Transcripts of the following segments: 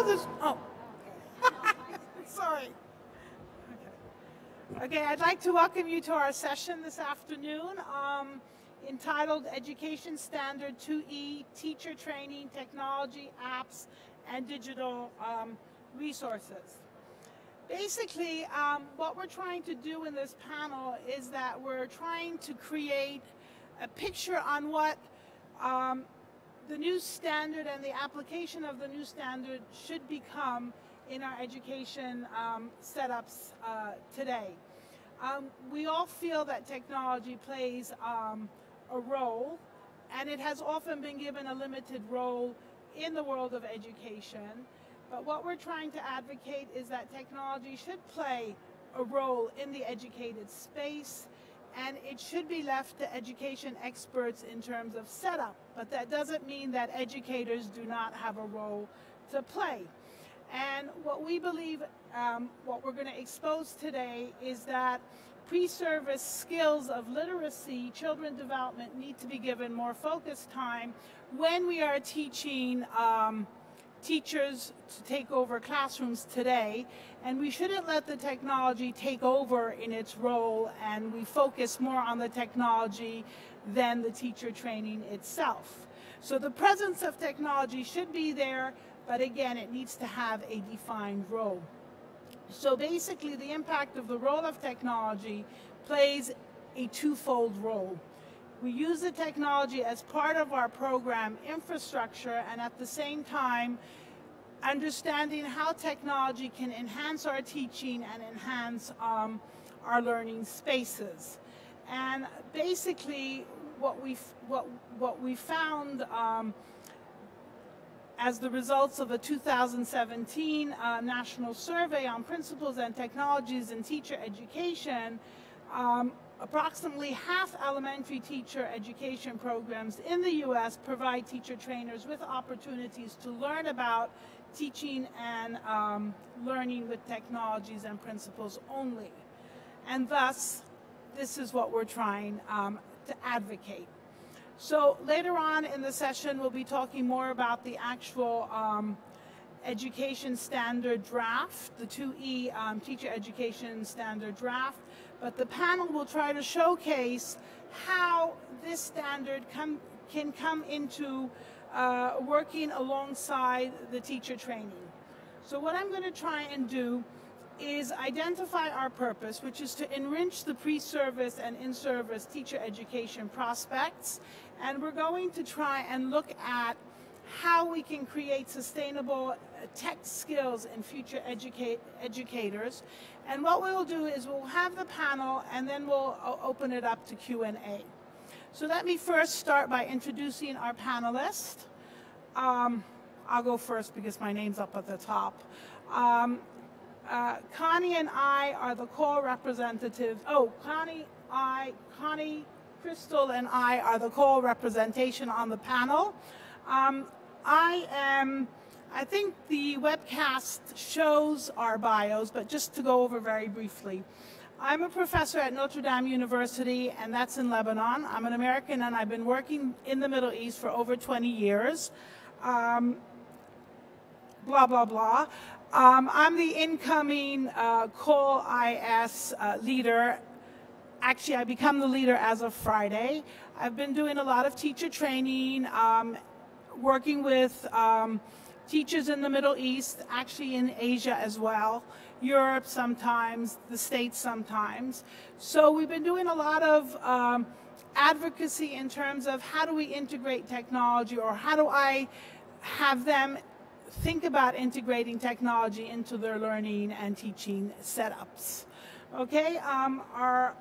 know this. Oh, sorry. Okay, I'd like to welcome you to our session this afternoon, entitled Education Standard 2E, Teacher Training, Technology, Apps, and Digital Resources. Basically, what we're trying to do in this panel is that we're trying to create a picture on what the new standard and the application of the new standard should become in our education setups today. We all feel that technology plays a role, and it has often been given a limited role in the world of education. But what we're trying to advocate is that technology should play a role in the educated space, and it should be left to education experts in terms of setup. But that doesn't mean that educators do not have a role to play. And what we believe, what we're going to expose today is that pre-service skills of literacy, children development, need to be given more focused time when we are teaching teachers to take over classrooms today, and we shouldn't let the technology take over in its role, and we focus more on the technology than the teacher training itself. So the presence of technology should be there, but again, it needs to have a defined role. So basically, the impact of the role of technology plays a twofold role. We use the technology as part of our program infrastructure, and at the same time, understanding how technology can enhance our teaching and enhance our learning spaces. And basically, what we found as the results of a 2017 national survey on principles and technologies in teacher education, approximately half elementary teacher education programs in the U.S. provide teacher trainers with opportunities to learn about teaching and learning with technologies and principles only. And thus, this is what we're trying to advocate. So later on in the session, we'll be talking more about the actual education standard draft, the 2E teacher education standard draft, but the panel will try to showcase how this standard can come into working alongside the teacher training. So what I'm going to try and do is identify our purpose, which is to enrich the pre-service and in-service teacher education prospects, and we're going to try and look at how we can create sustainable tech skills in future educators. And what we'll do is we'll have the panel, and then we'll open it up to Q&A. So let me first start by introducing our panelists. I'll go first because my name's up at the top. Connie and I are the co-representatives. Connie, Crystal, and I are the co-representation on the panel. I think the webcast shows our bios, but just to go over very briefly. I'm a professor at Notre Dame University, and that's in Lebanon. I'm an American, and I've been working in the Middle East for over 20 years. Blah, blah, blah. I'm the incoming IS leader. Actually, I become the leader as of Friday. I've been doing a lot of teacher training, working with teachers in the Middle East, actually in Asia as well, Europe sometimes, the States sometimes. So we've been doing a lot of advocacy in terms of how do we integrate technology, or how do I have them think about integrating technology into their learning and teaching setups. Okay, our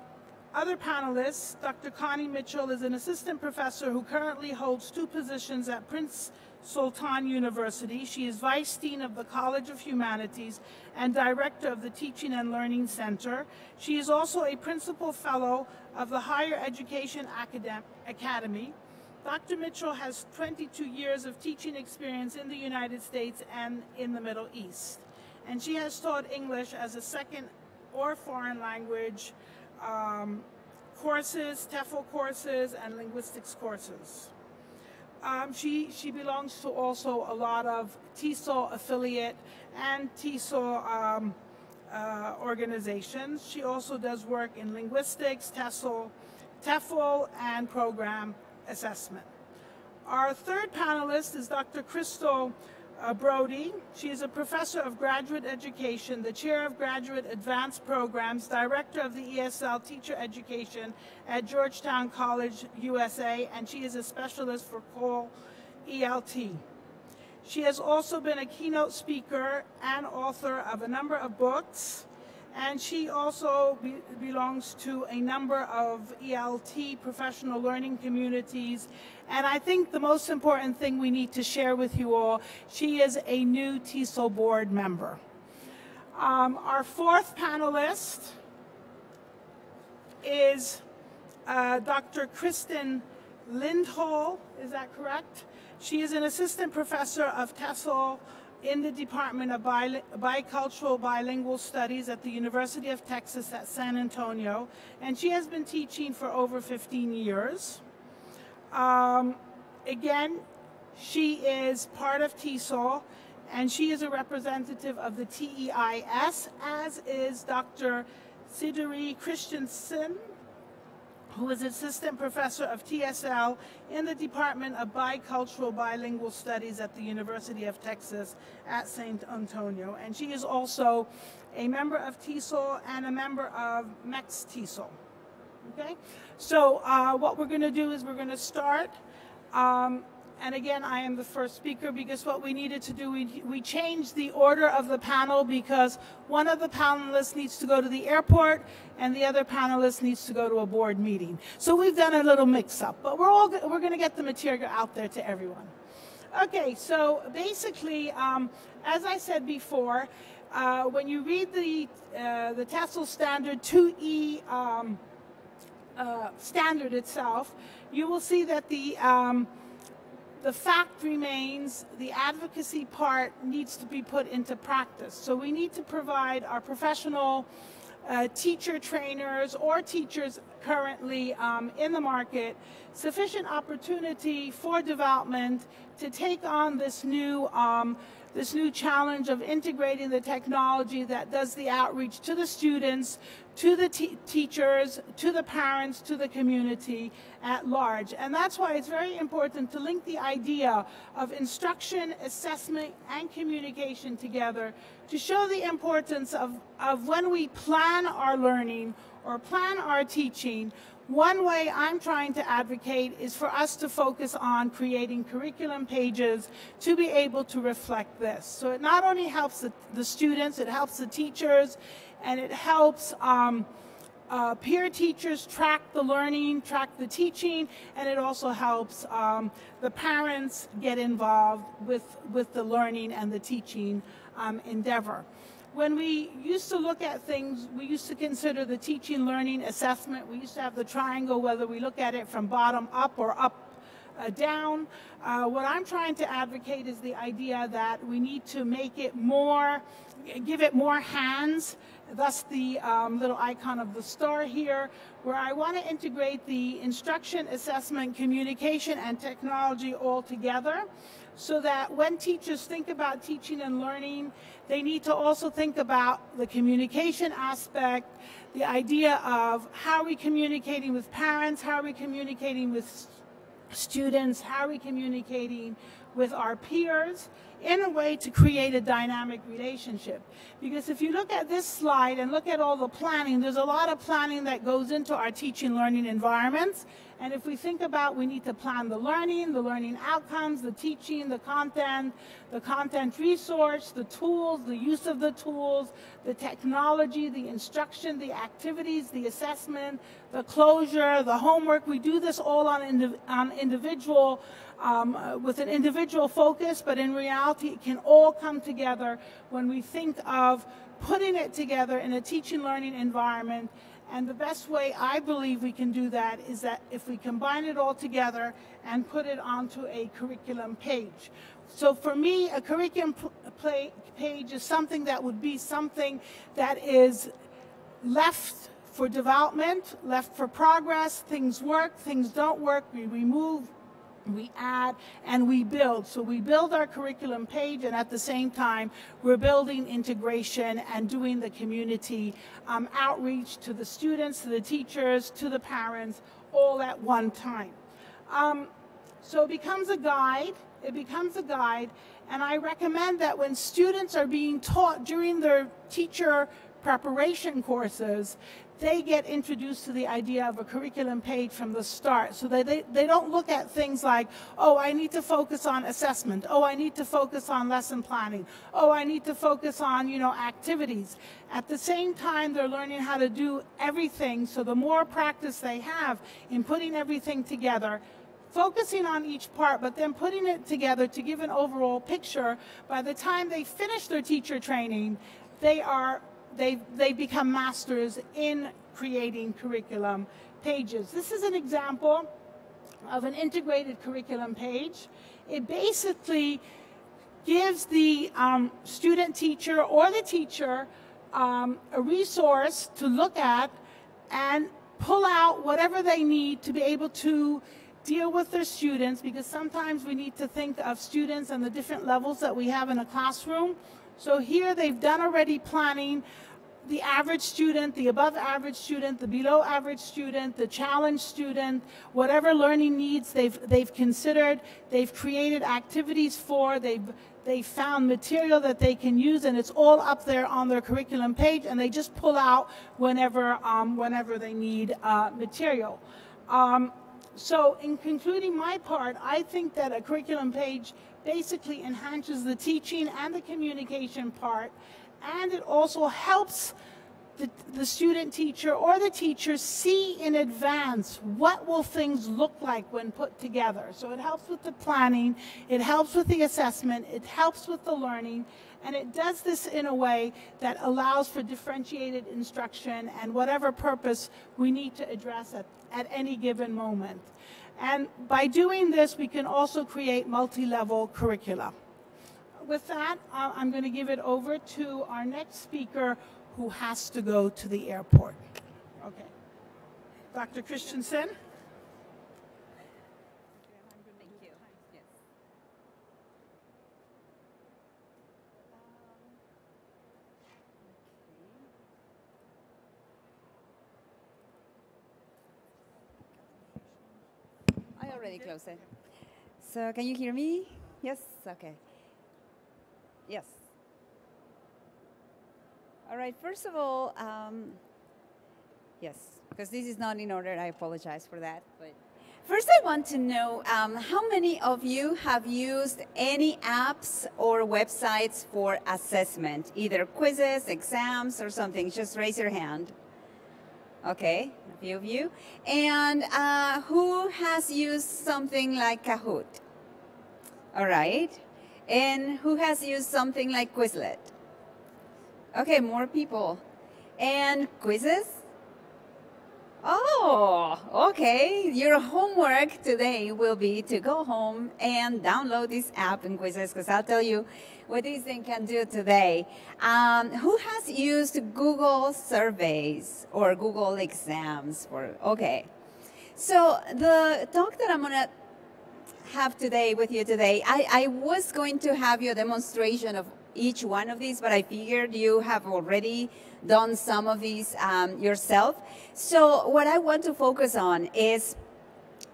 other panelists, Dr. Connie Mitchell is an assistant professor who currently holds 2 positions at Prince Sultan University. She is Vice Dean of the College of Humanities and Director of the Teaching and Learning Center. She is also a Principal Fellow of the Higher Education Academy. Dr. Mitchell has 22 years of teaching experience in the United States and in the Middle East. And she has taught English as a second or foreign language courses, TEFL courses, and linguistics courses. She belongs to also a lot of TESOL affiliate and TESOL organizations. She also does work in linguistics, TESOL, TEFL, and program assessment. Our third panelist is Dr. Crystal Brody. She is a professor of graduate education, the chair of graduate advanced programs, director of the ESL teacher education at Georgetown College, USA, and she is a specialist for COL ELT. She has also been a keynote speaker and author of a number of books, and she also belongs to a number of ELT professional learning communities. And I think the most important thing we need to share with you all, she is a new TESOL board member. Our fourth panelist is Dr. Kristen Lindholm, is that correct? She is an assistant professor of TESOL in the Department of Bicultural Bilingual Studies at the University of Texas at San Antonio, and she has been teaching for over 15 years. Again, she is part of TESOL, and she is a representative of the TEIS, as is Dr. Siduri Christensen, who is assistant professor of TSL in the Department of Bicultural Bilingual Studies at the University of Texas at San Antonio. And she is also a member of TESOL and a member of MEX TESOL. Okay? So what we're going to do is we're going to start. And again, I am the first speaker because what we needed to do, we changed the order of the panel because one of the panelists needs to go to the airport and the other panelist needs to go to a board meeting. So we've done a little mix-up, but we're going to get the material out there to everyone. Okay, so basically, as I said before, when you read the TESOL Standard 2E standard itself, you will see that the fact remains, the advocacy part needs to be put into practice. So we need to provide our professional teacher trainers or teachers currently in the market sufficient opportunity for development to take on this new challenge of integrating the technology that does the outreach to the students, to the teachers, to the parents, to the community at large. And that's why it's very important to link the idea of instruction, assessment, and communication together to show the importance of when we plan our learning or plan our teaching. One way I'm trying to advocate is for us to focus on creating curriculum pages to be able to reflect this. So it not only helps the students, it helps the teachers, and it helps peer teachers track the learning, track the teaching, and it also helps the parents get involved with the learning and the teaching endeavor. When we used to look at things, we used to consider the teaching, learning, assessment. We used to have the triangle, whether we look at it from bottom up or up down. What I'm trying to advocate is the idea that we need to make it more, give it more hands, thus the little icon of the star here, where I want to integrate the instruction, assessment, communication, and technology all together, so that when teachers think about teaching and learning, they need to also think about the communication aspect, the idea of how are we communicating with parents, how are we communicating with students, how are we communicating with our peers in a way to create a dynamic relationship. Because if you look at this slide and look at all the planning, there's a lot of planning that goes into our teaching learning environments. And if we think about, we need to plan the learning outcomes, the teaching, the content resource, the tools, the use of the tools, the technology, the instruction, the activities, the assessment, the closure, the homework. We do this all on individual, with an individual focus, but in reality, it can all come together when we think of putting it together in a teaching learning environment. And the best way I believe we can do that is that if we combine it all together and put it onto a curriculum page. So for me, a curriculum page is something that would be something that is left for development, left for progress. Things work, things don't work. We remove we add, and we build. So we build our curriculum page, and at the same time, we're building integration and doing the community outreach to the students, to the teachers, to the parents, all at one time. So it becomes a guide. It becomes a guide, and I recommend that when students are being taught during their teacher preparation courses, they get introduced to the idea of a curriculum page from the start, so that they don't look at things like, oh, I need to focus on assessment, oh, I need to focus on lesson planning, oh, I need to focus on, you know, activities. At the same time, they're learning how to do everything, so the more practice they have in putting everything together, focusing on each part, but then putting it together to give an overall picture, by the time they finish their teacher training, they become masters in creating curriculum pages. This is an example of an integrated curriculum page. It basically gives the student teacher or the teacher a resource to look at and pull out whatever they need to be able to deal with their students, because sometimes we need to think of students and the different levels that we have in a classroom. So here they've done already planning the average student, the above average student, the below average student, the challenged student, whatever learning needs they've considered, they've created activities for, they've found material that they can use, and it's all up there on their curriculum page, and they just pull out whenever they need material. So in concluding my part, I think that a curriculum page basically enhances the teaching and the communication part, and it also helps the student teacher or the teacher see in advance what will things look like when put together. So it helps with the planning, it helps with the assessment, it helps with the learning, and it does this in a way that allows for differentiated instruction and whatever purpose we need to address at any given moment. And by doing this, we can also create multi-level curricula. With that, I'm going to give it over to our next speaker, who has to go to the airport. Okay. Dr. Christensen. Thank you. Yes. I already closed it. So can you hear me? Yes? Okay. Yes. All right, first of all, yes, because this is not in order, I apologize for that. But first I want to know how many of you have used any apps or websites for assessment, either quizzes, exams, or something? Just raise your hand. Okay, a few of you. And who has used something like Kahoot? All right. And who has used something like Quizlet? Okay, more people. And quizzes? Oh, okay. Your homework today will be to go home and download this app and quizzes, because I'll tell you what this thing can do today. Who has used Google surveys or Google exams? Okay. So the talk that I'm going to have today with you today, I was going to have you a demonstration of each one of these, but I figured you have already done some of these yourself. So what I want to focus on is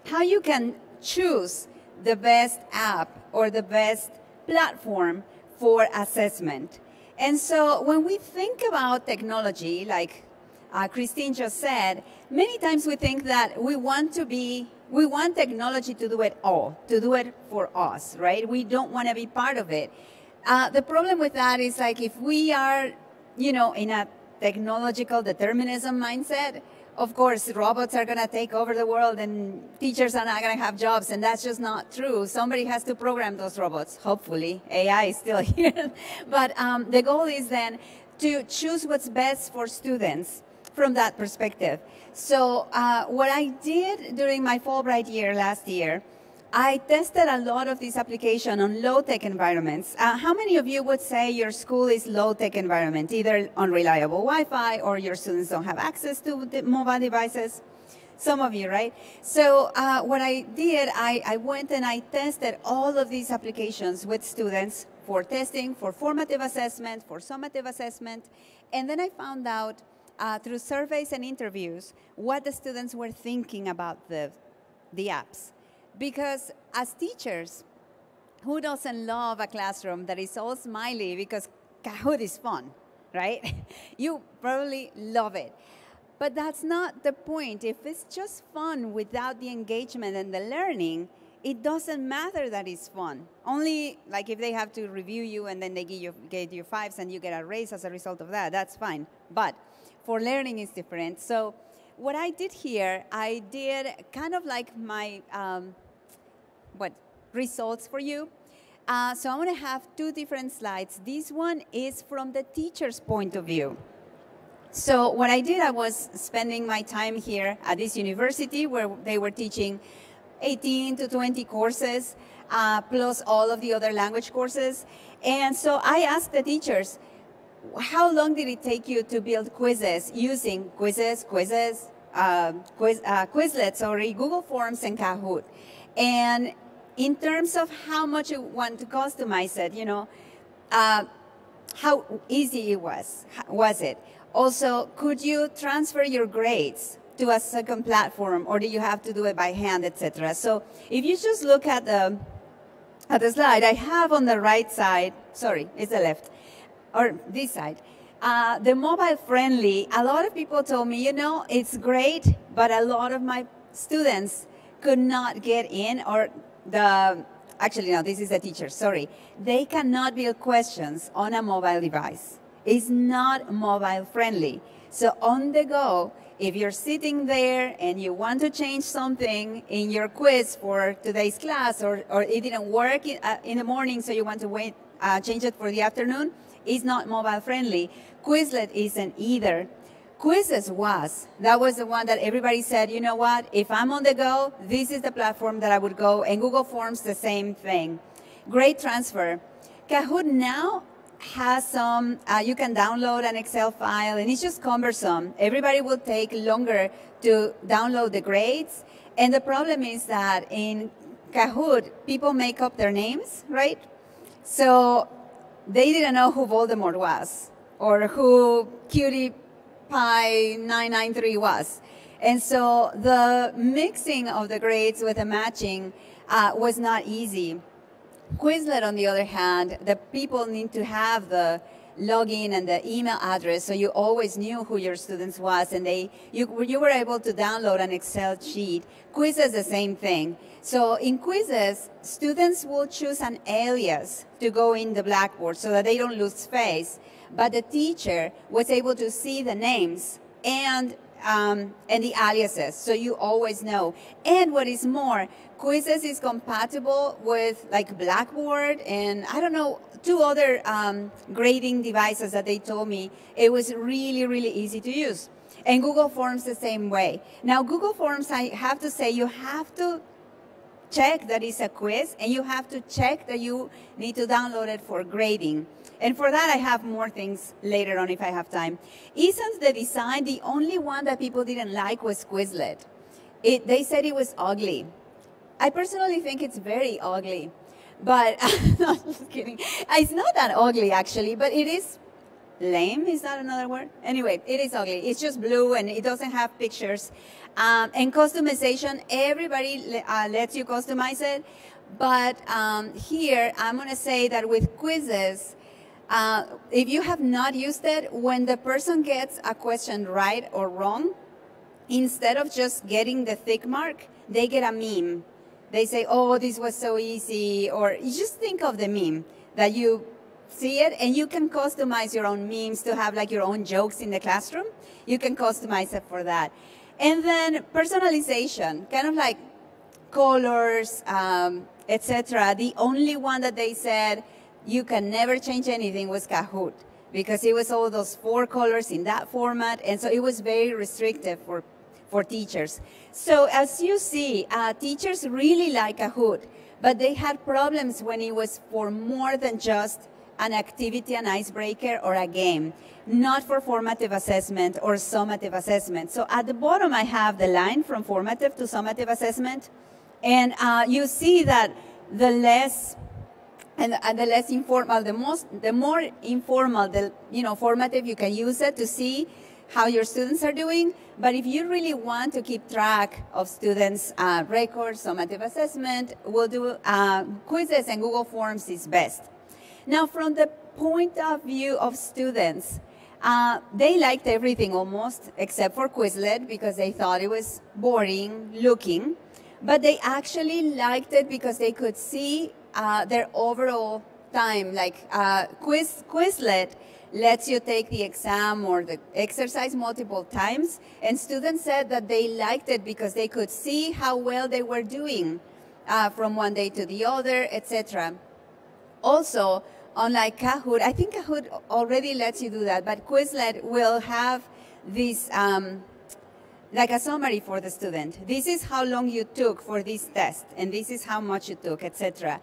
how you can choose the best app or the best platform for assessment. And so when we think about technology, like Christine just said, many times we think that we want technology to do it all, to do it for us, right? We don't want to be part of it. The problem with that is, like, if we are, you know, in a technological determinism mindset, of course, robots are going to take over the world and teachers are not going to have jobs, and that's just not true. Somebody has to program those robots, hopefully. AI is still here. But the goal is then to choose what's best for students from that perspective. So what I did during my Fulbright year last year, I tested a lot of this application on low-tech environments. How many of you would say your school is low-tech environment, either unreliable Wi-Fi or your students don't have access to the mobile devices? Some of you, right? So what I did, I went and I tested all of these applications with students for testing, for formative assessment, for summative assessment, and then I found out through surveys and interviews what the students were thinking about the apps. Because as teachers, who doesn't love a classroom that is all smiley because Kahoot is fun, right? You probably love it. But that's not the point. If it's just fun without the engagement and the learning, it doesn't matter that it's fun. Only like if they have to review you and then they give you fives and you get a raise as a result of that, that's fine. But for learning it's different. So what I did here, I did kind of like my results for you. So I'm going to have two different slides. This one is from the teacher's point of view. So what I did, I was spending my time here at this university where they were teaching 18 to 20 courses, plus all of the other language courses. And so I asked the teachers, how long did it take you to build quizzes using Quizlets, Google Forms, and Kahoot? And in terms of how much you want to customize it, you know, how easy it was it? Also, could you transfer your grades to a second platform, or do you have to do it by hand, etc.? So if you just look at the slide, I have on the right side, sorry, it's the left, or this side, the mobile friendly. A lot of people told me, you know, it's great, but a lot of my students could not get in, or actually no, this is the teacher, sorry. They cannot build questions on a mobile device. It's not mobile friendly. So on the go, if you're sitting there and you want to change something in your quiz for today's class, or it didn't work in the morning, so you want to change it for the afternoon, it's not mobile friendly. Quizlet isn't either. Quizzes was. That was the one that everybody said, you know what, if I'm on the go, this is the platform that I would go, and Google Forms, the same thing. Great transfer. Kahoot now has some, you can download an Excel file, and it's just cumbersome. Everybody will take longer to download the grades, and the problem is that in Kahoot, people make up their names, right? So they didn't know who Voldemort was, or who Cutie Pie 993 was. And so the mixing of the grades with the matching was not easy. Quizlet, on the other hand, the people need to have the login and the email address, so you always knew who your students was, and you were able to download an Excel sheet. Quizzes, the same thing. So in quizzes, students will choose an alias to go in the Blackboard so that they don't lose space, but the teacher was able to see the names and the aliases, so you always know. And what is more, Quizzes is compatible with like Blackboard and I don't know, 2 other grading devices that they told me. It was really, really easy to use. And Google Forms the same way. Now Google Forms, I have to say, you have to check that it's a quiz, and you have to check that you need to download it for grading. And for that, I have more things later on if I have time. Isn't the design, the only one that people didn't like was Quizlet. They said it was ugly. I personally think it's very ugly, but no, just kidding. It's not that ugly, actually, but it is lame. Is that another word? Anyway, it is ugly. It's just blue, and it doesn't have pictures. And customization, everybody lets you customize it. But here, I'm going to say that with quizzes, if you have not used it, when the person gets a question right or wrong, instead of just getting the tick mark, they get a meme. They say, oh, this was so easy, or you just think of the meme that you see it, and you can customize your own memes to have like your own jokes in the classroom. You can customize it for that. And then personalization, kind of like colors, etc. The only one that they said you can never change anything was Kahoot, because it was all those 4 colors in that format, and so it was very restrictive for teachers. So as you see, teachers really like Kahoot, but they had problems when it was for more than just an activity, an icebreaker, or a game, not for formative assessment or summative assessment. So at the bottom, I have the line from formative to summative assessment. And you see that the less and the less informal, the more informal, formative, you can use it to see how your students are doing. But if you really want to keep track of students' records, summative assessment, we'll do quizzes, and Google Forms is best. Now, from the point of view of students, they liked everything almost, except for Quizlet, because they thought it was boring looking. But they actually liked it because they could see their overall time. Like Quizlet lets you take the exam or the exercise multiple times, and students said that they liked it because they could see how well they were doing from one day to the other, etc. Also, unlike Kahoot, I think Kahoot already lets you do that, but Quizlet will have this like a summary for the student. This is how long you took for this test, and this is how much you took, etc.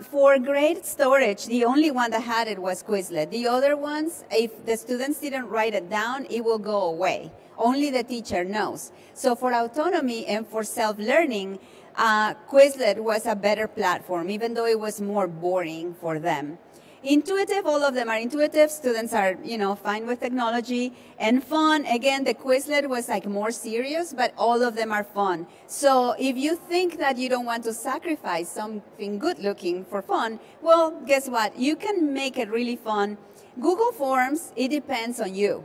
For grade storage, the only one that had it was Quizlet. The other ones, if the students didn't write it down, it will go away. Only the teacher knows. So for autonomy and for self-learning, Quizlet was a better platform, even though it was more boring for them. Intuitive, all of them are intuitive. Students are, fine with technology. And fun, again, the Quizlet was like more serious, but all of them are fun. So if you think that you don't want to sacrifice something good looking for fun, well, guess what? You can make it really fun. Google Forms, it depends on you.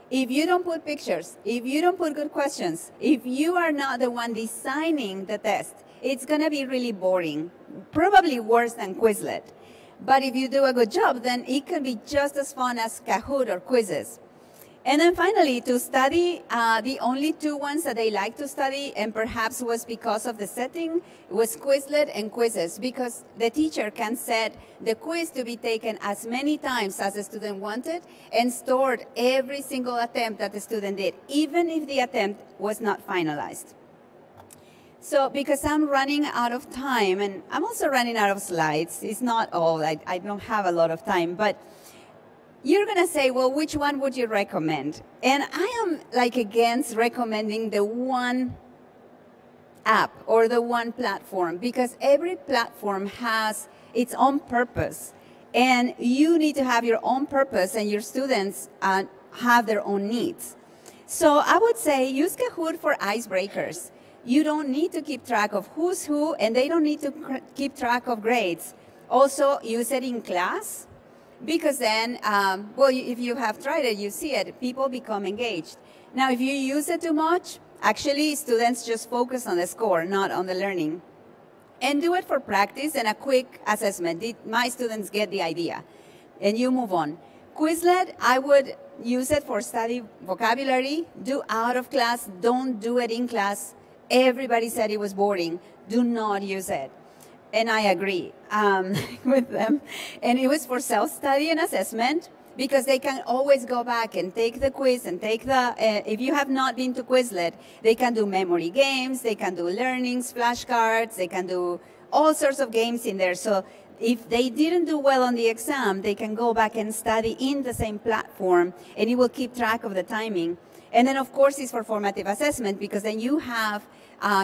If you don't put pictures, if you don't put good questions, if you are not the one designing the test, it's going to be really boring, probably worse than Quizlet. But if you do a good job, then it can be just as fun as Kahoot or quizzes. And then finally, to study, the only two ones that they like to study, and perhaps was because of the setting, was Quizlet and quizzes, because the teacher can set the quiz to be taken as many times as the student wanted and stored every single attempt that the student did, even if the attempt was not finalized. So because I'm running out of time, and I'm also running out of slides, it's not all, I don't have a lot of time, but you're going to say, well, which one would you recommend? And I am against recommending the one app or the one platform, because every platform has its own purpose. And you need to have your own purpose, and your students have their own needs. So I would say use Kahoot for icebreakers. You don't need to keep track of who's who, and they don't need to keep track of grades. Also, use it in class, because then, well, if you have tried it, you see it, people become engaged. Now, if you use it too much, actually, students just focus on the score, not on the learning. And do it for practice and a quick assessment. Did my students get the idea? And you move on. Quizlet, I would use it for study vocabulary. Do out of class. Don't do it in class. Everybody said it was boring. Do not use it. And I agree with them. And it was for self-study and assessment, because they can always go back and take the quiz and take the, if you have not been to Quizlet, they can do memory games, they can do learnings, flashcards, they can do all sorts of games in there. So if they didn't do well on the exam, they can go back and study in the same platform, and it will keep track of the timing. And then, of course, it's for formative assessment, because then you have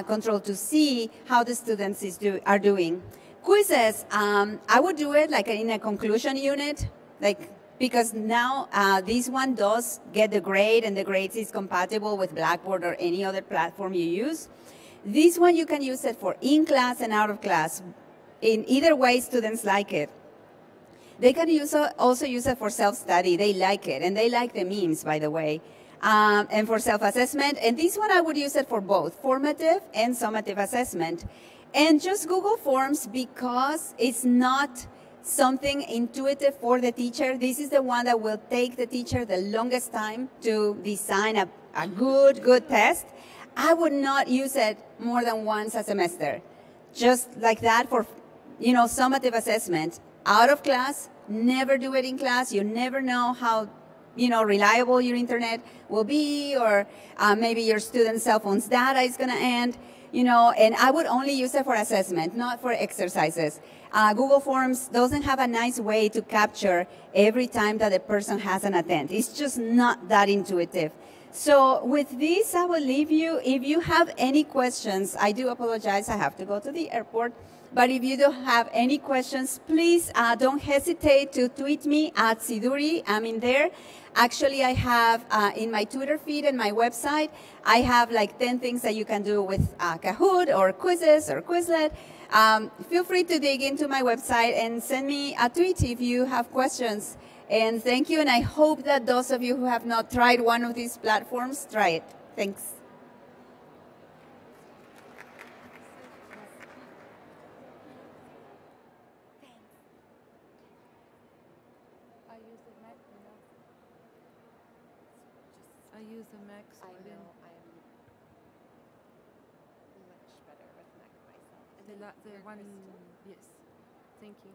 control to see how the students are doing. Quizzes, I would do it in a conclusion unit, because now this one does get the grade, and the grades is compatible with Blackboard or any other platform you use. This one, you can use it for in-class and out of class. In either way, students like it. They can also use it for self-study. They like it, and they like the memes, by the way. And for self-assessment. And this one, I would use it for both formative and summative assessment. And just Google Forms, because it's not something intuitive for the teacher. This is the one that will take the teacher the longest time to design a good test. I would not use it more than once a semester. Just like that for, summative assessment. Out of class, never do it in class. You never know how reliable your internet will be, or maybe your student's cell phone's data is going to end. you know, and I would only use it for assessment, not for exercises. Google Forms doesn't have a nice way to capture every time that a person has an attempt. It's just not that intuitive. So with this, I will leave you. If you have any questions, I do apologize, I have to go to the airport. But if you don't have any questions, please don't hesitate to tweet me at Siduri. I'm in there. Actually, I have in my Twitter feed and my website, I have like 10 things that you can do with Kahoot or quizzes or Quizlet. Feel free to dig into my website and send me a tweet if you have questions. And thank you, and I hope that those of you who have not tried one of these platforms, try it. Thanks. I use a Mac, so I know I am much better with Mac myself. The one, yes. Thank you.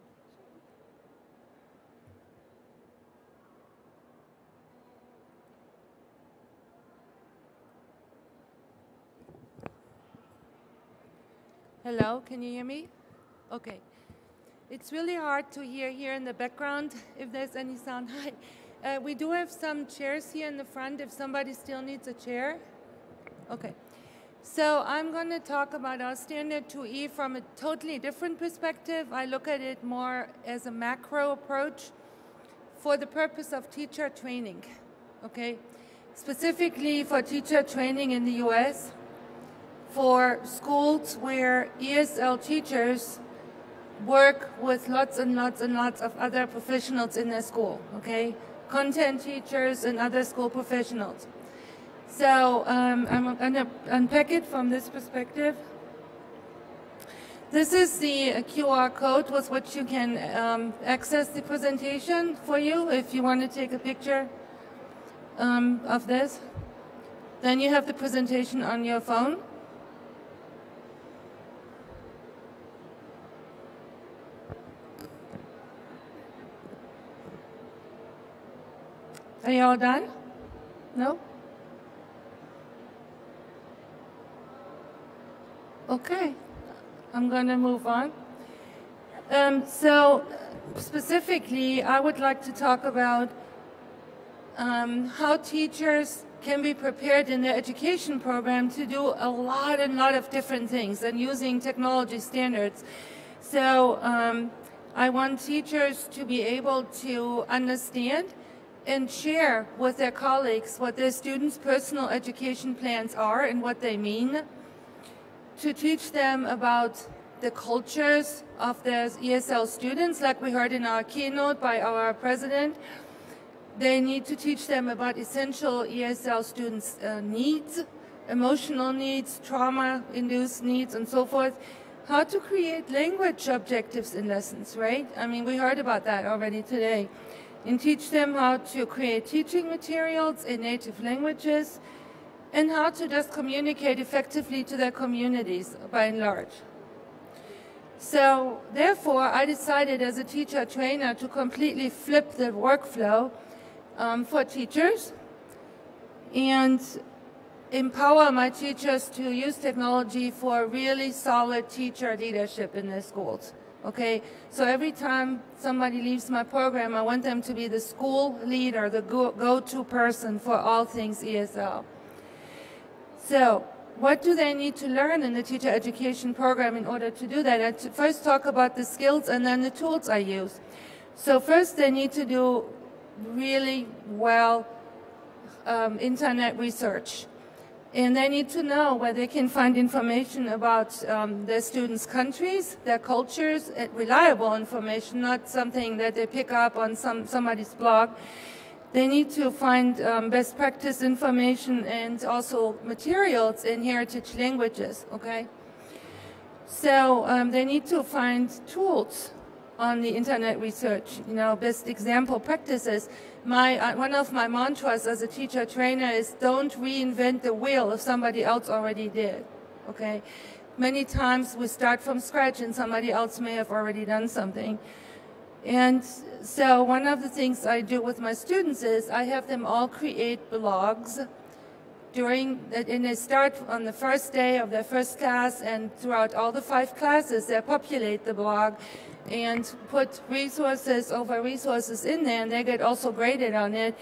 Hello, can you hear me? Okay. It's really hard to hear here in the background if there's any sound. Hi. We do have some chairs here in the front if somebody still needs a chair. Okay. So I'm going to talk about our standard 2E from a totally different perspective. I look at it more as a macro approach for the purpose of teacher training. Okay. Specifically for teacher training in the US, for schools where ESL teachers work with lots and lots and lots of other professionals in their school, okay? Content teachers and other school professionals. So I'm going to unpack it from this perspective. This is the QR code with which you can access the presentation for you if you want to take a picture of this. Then you have the presentation on your phone. Are you all done? No? Okay, I'm going to move on. So specifically, I would like to talk about how teachers can be prepared in their education program to do a lot of different things and using technology standards. So I want teachers to be able to understand and share with their colleagues what their students' personal education plans are and what they mean, to teach them about the cultures of their ESL students, like we heard in our keynote by our president. They need to teach them about essential ESL students' needs, emotional needs, trauma-induced needs, and so forth. How to create language objectives in lessons, right? I mean, we heard about that already today. And teach them how to create teaching materials in native languages and how to just communicate effectively to their communities by and large. So therefore, I decided as a teacher trainer to completely flip the workflow for teachers and empower my teachers to use technology for really solid teacher leadership in their schools. Okay, so every time somebody leaves my program, I want them to be the school leader, the go-to person for all things ESL. So what do they need to learn in the teacher education program in order to do that? I first talk about the skills and then the tools I use. So first they need to do really well internet research. And they need to know where they can find information about their students' countries, their cultures, reliable information, not something that they pick up on somebody's blog. They need to find best practice information and also materials in heritage languages, okay? So they need to find tools on the internet research, you know, best example practices. One of my mantras as a teacher trainer is don't reinvent the wheel if somebody else already did, okay? Many times we start from scratch and somebody else may have already done something. And so one of the things I do with my students is I have them all create blogs and they start on the first day of their first class, and throughout all the 5 classes, they populate the blog and put resources over resources in there, and they get also graded on it,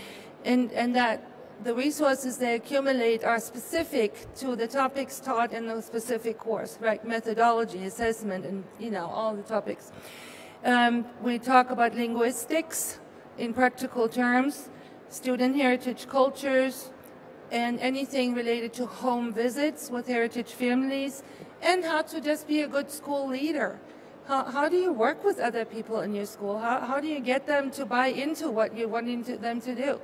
and that the resources they accumulate are specific to the topics taught in the specific course, right? Methodology, assessment, and all the topics. We talk about linguistics in practical terms, student heritage cultures, and anything related to home visits with heritage families, and how to just be a good school leader. How do you work with other people in your school? How do you get them to buy into what you're wanting them to do?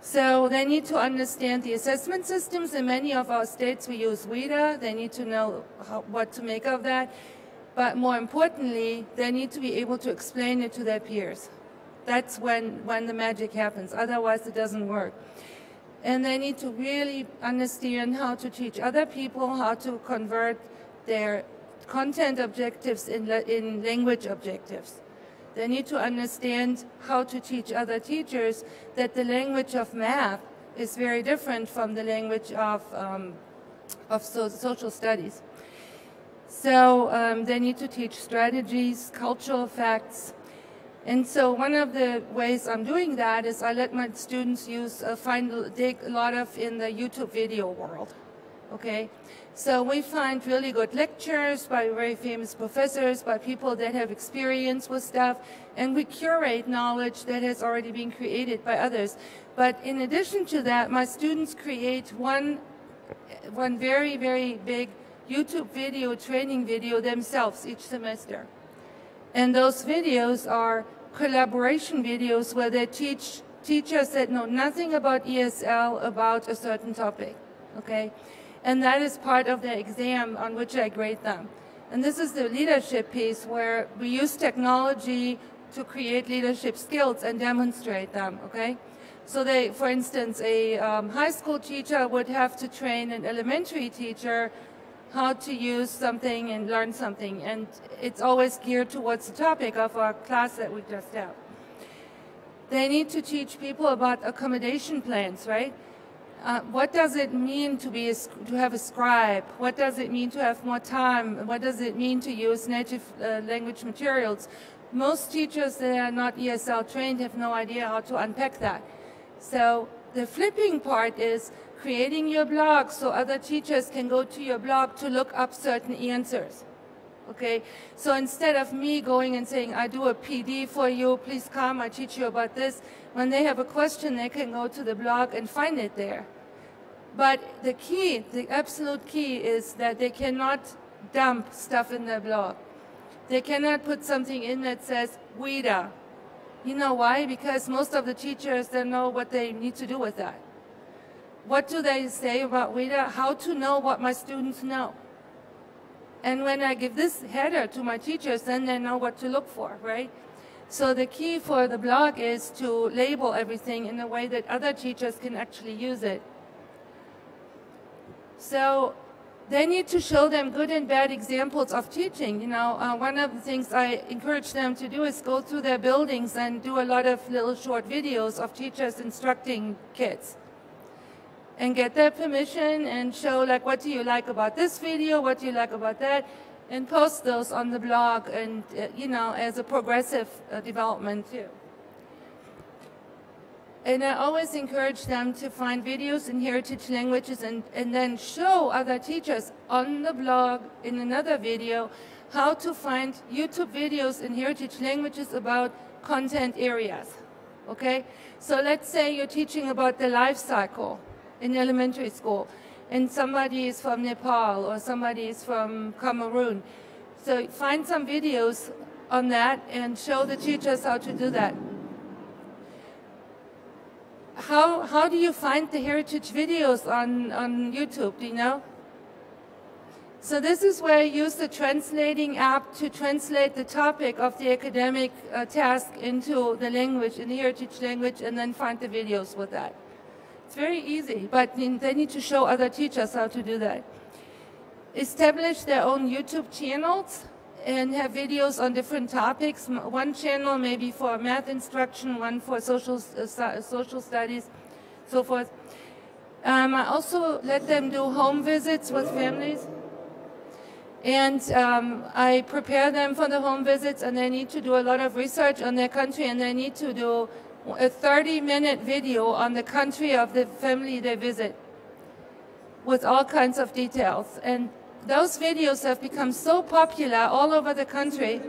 So they need to understand the assessment systems. In many of our states, we use WIDA. They need to know what to make of that. But more importantly, they need to be able to explain it to their peers. That's when the magic happens. Otherwise, it doesn't work. And they need to really understand how to teach other people, how to convert their content objectives in language objectives. They need to understand how to teach other teachers that the language of math is very different from the language of social studies. So they need to teach strategies, cultural facts. And so one of the ways I'm doing that is I let my students dig a lot of in the YouTube video world, okay? So we find really good lectures by very famous professors, by people that have experience with stuff, and we curate knowledge that has already been created by others. But in addition to that, my students create one very, very big YouTube video, training video themselves each semester. And those videos are collaboration videos where they teach teachers that know nothing about ESL about a certain topic, okay? And that is part of the exam on which I grade them. And this is the leadership piece where we use technology to create leadership skills and demonstrate them, okay? So they, for instance, a high school teacher would have to train an elementary teacher how to use something and learn something. And it's always geared towards the topic of our class that we just have. They need to teach people about accommodation plans, right? What does it mean to have a scribe? What does it mean to have more time? What does it mean to use native language materials? Most teachers that are not ESL trained have no idea how to unpack that. So the flipping part is creating your blog so other teachers can go to your blog to look up certain answers. Okay, so instead of me going and saying, I do a PD for you, please come, I teach you about this, when they have a question, they can go to the blog and find it there. But the key, the absolute key is that they cannot dump stuff in their blog. They cannot put something in that says WIDA. You know why? Because most of the teachers don't know what they need to do with that. What do they say about WIDA? How to know what my students know. And when I give this header to my teachers, then they know what to look for, right? So the key for the blog is to label everything in a way that other teachers can actually use it. So they need to show them good and bad examples of teaching. You know, one of the things I encourage them to do is go through their buildings and do a lot of little short videos of teachers instructing kids. And get their permission and show, like, what do you like about this video, what do you like about that, and post those on the blog and, you know, as a progressive development too. And I always encourage them to find videos in heritage languages and then show other teachers on the blog in another video how to find YouTube videos in heritage languages about content areas, okay? So let's say you're teaching about the life cycle in elementary school, and somebody is from Nepal or somebody is from Cameroon. So find some videos on that and show the teachers how to do that. How do you find the heritage videos on YouTube, do you know? So this is where I use the translating app to translate the topic of the academic task into the language, in the heritage language, and then find the videos with that. It's very easy, but they need to show other teachers how to do that. Establish their own YouTube channels and have videos on different topics. One channel maybe for math instruction, one for social studies, so forth. I also let them do home visits with families. And I prepare them for the home visits, and they need to do a lot of research on their country, and they need to do a 30-minute video on the country of the family they visit with all kinds of details. And those videos have become so popular all over the country.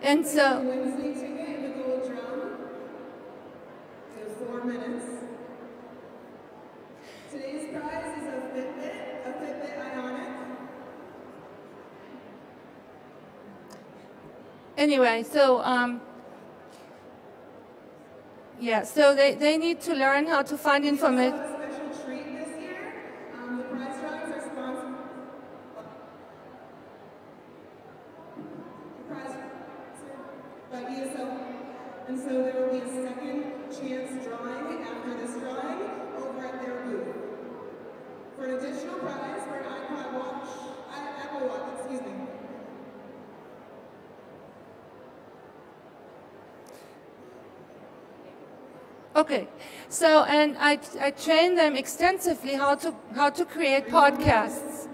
And so, Wednesday ticket in the gold drum to 4 minutes. Today's prize is a Fitbit Ionic. anyway, so yeah, so they need to learn how to find information. A special treat this year. The prize drawings are sponsored by ESL. And so there will be a second chance drawing after this drawing over at their booth. For an additional prize for an Apple Watch, excuse me. Okay, so and I train them extensively how to create podcasts.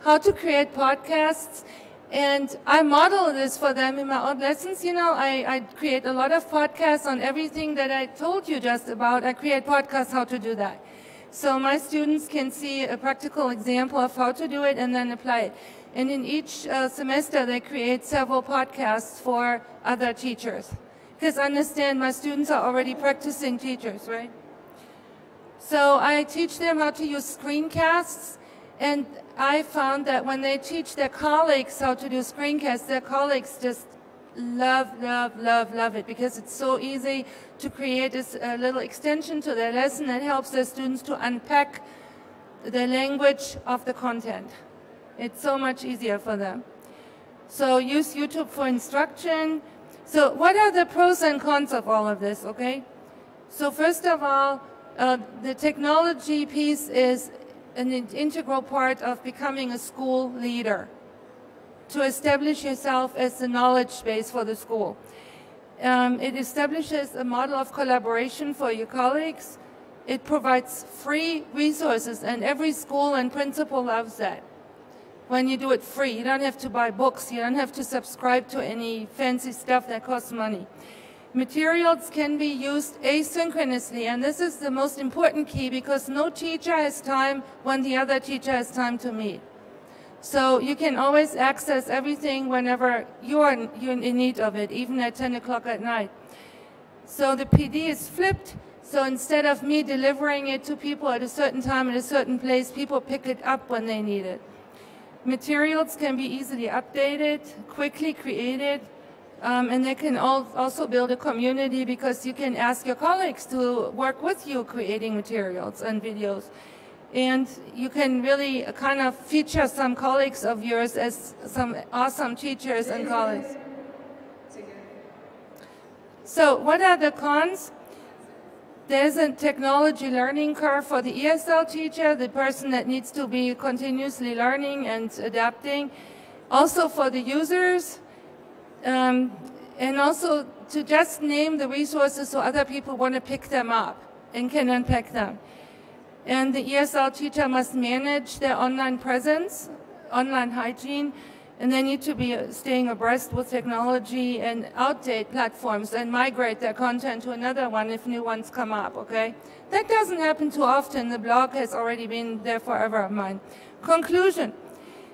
How to create podcasts, and I model this for them in my own lessons. You know, I create a lot of podcasts on everything that I told you just about. I create podcasts how to do that. So my students can see a practical example of how to do it and then apply it. And in each semester, they create several podcasts for other teachers. Because understand, my students are already practicing teachers, right? So I teach them how to use screencasts, and I found that when they teach their colleagues how to do screencasts, their colleagues just love it, because it's so easy to create this little extension to their lesson that helps their students to unpack the language of the content. It's so much easier for them. So use YouTube for instruction. So what are the pros and cons of all of this, okay? So first of all, the technology piece is an integral part of becoming a school leader, to establish yourself as the knowledge base for the school. It establishes a model of collaboration for your colleagues. It provides free resources, and every school and principal loves that. When you do it free, you don't have to buy books, you don't have to subscribe to any fancy stuff that costs money. Materials can be used asynchronously, and this is the most important key, because no teacher has time when the other teacher has time to meet. So you can always access everything whenever you're in need of it, even at 10 o'clock at night. So the PD is flipped, so instead of me delivering it to people at a certain time at a certain place, people pick it up when they need it. Materials can be easily updated, quickly created, and they can also build a community, because you can ask your colleagues to work with you creating materials and videos. And you can really kind of feature some colleagues of yours as some awesome teachers and colleagues. So what are the cons? There's a technology learning curve for the ESL teacher, the person that needs to be continuously learning and adapting. Also for the users, and also to just name the resources so other people want to pick them up and can unpack them. And the ESL teacher must manage their online presence, online hygiene, and they need to be staying abreast with technology and outdate platforms and migrate their content to another one if new ones come up, okay? That doesn't happen too often. The blog has already been there forever of mine. Conclusion.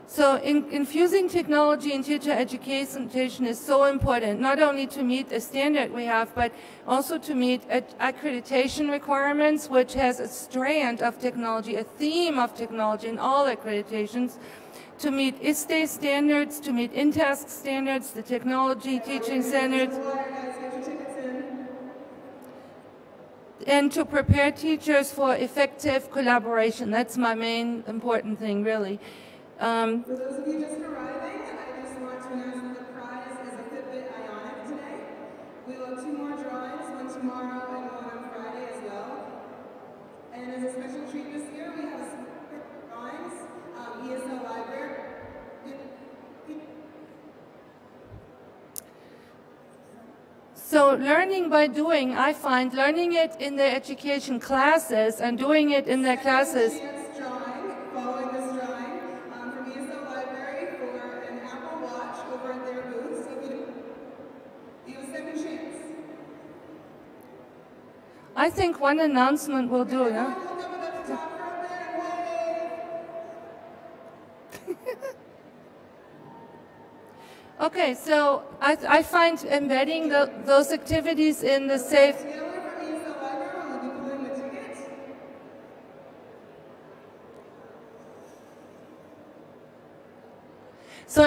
So infusing technology in teacher education is so important, not only to meet the standard we have, but also to meet accreditation requirements, which has a strand of technology, a theme of technology in all accreditations, to meet ISTE standards, to meet InTask standards, the technology teaching standards, and to prepare teachers for effective collaboration. That's my main important thing, really. For those of you just arriving, I just want to announce that the prize is a Fitbit Ionic today. We will have 2 more drawings, one tomorrow and one on Friday as well. And as a special treat this year, we have drawings, ESL Library. So So learning by doing, I find learning it in the education classes and doing it in their classes. Following this drawing from ESL Library for an Apple Watch over at their booth. So you have a second chance. I think one announcement will do, yeah? Okay, so I find embedding those activities in the safe. So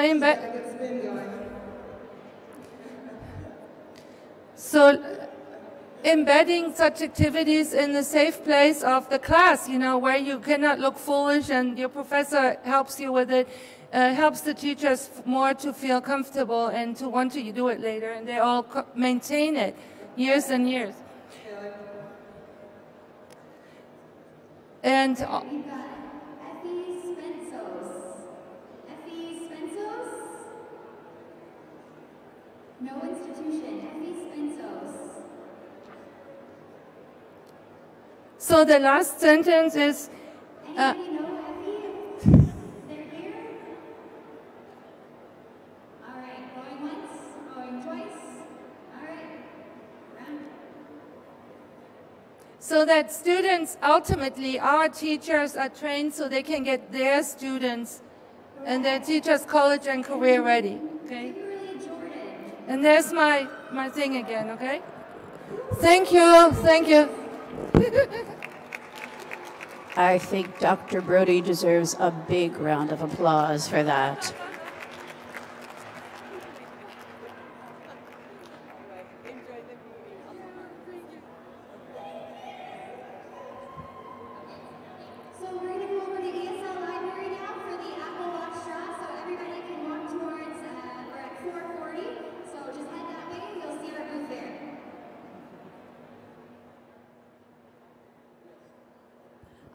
embedding such activities in the safe place of the class, you know, where you cannot look foolish and your professor helps you with it, helps the teachers more to feel comfortable and to want to do it later, and they all maintain it years and years. And no institution, so the last sentence is, anybody know Effie? They're here? All right, going once, going twice. All right, round. So that students, ultimately, our teachers are trained so they can get their students and their teachers college and career ready, okay? And there's my thing again, okay? Thank you, thank you. I think Dr. Brody deserves a big round of applause for that. So we're going to go over to ESL Library now for the Apple Watch draw, so everybody can walk towards, we're at 440, so just head that way and you'll see our booth there.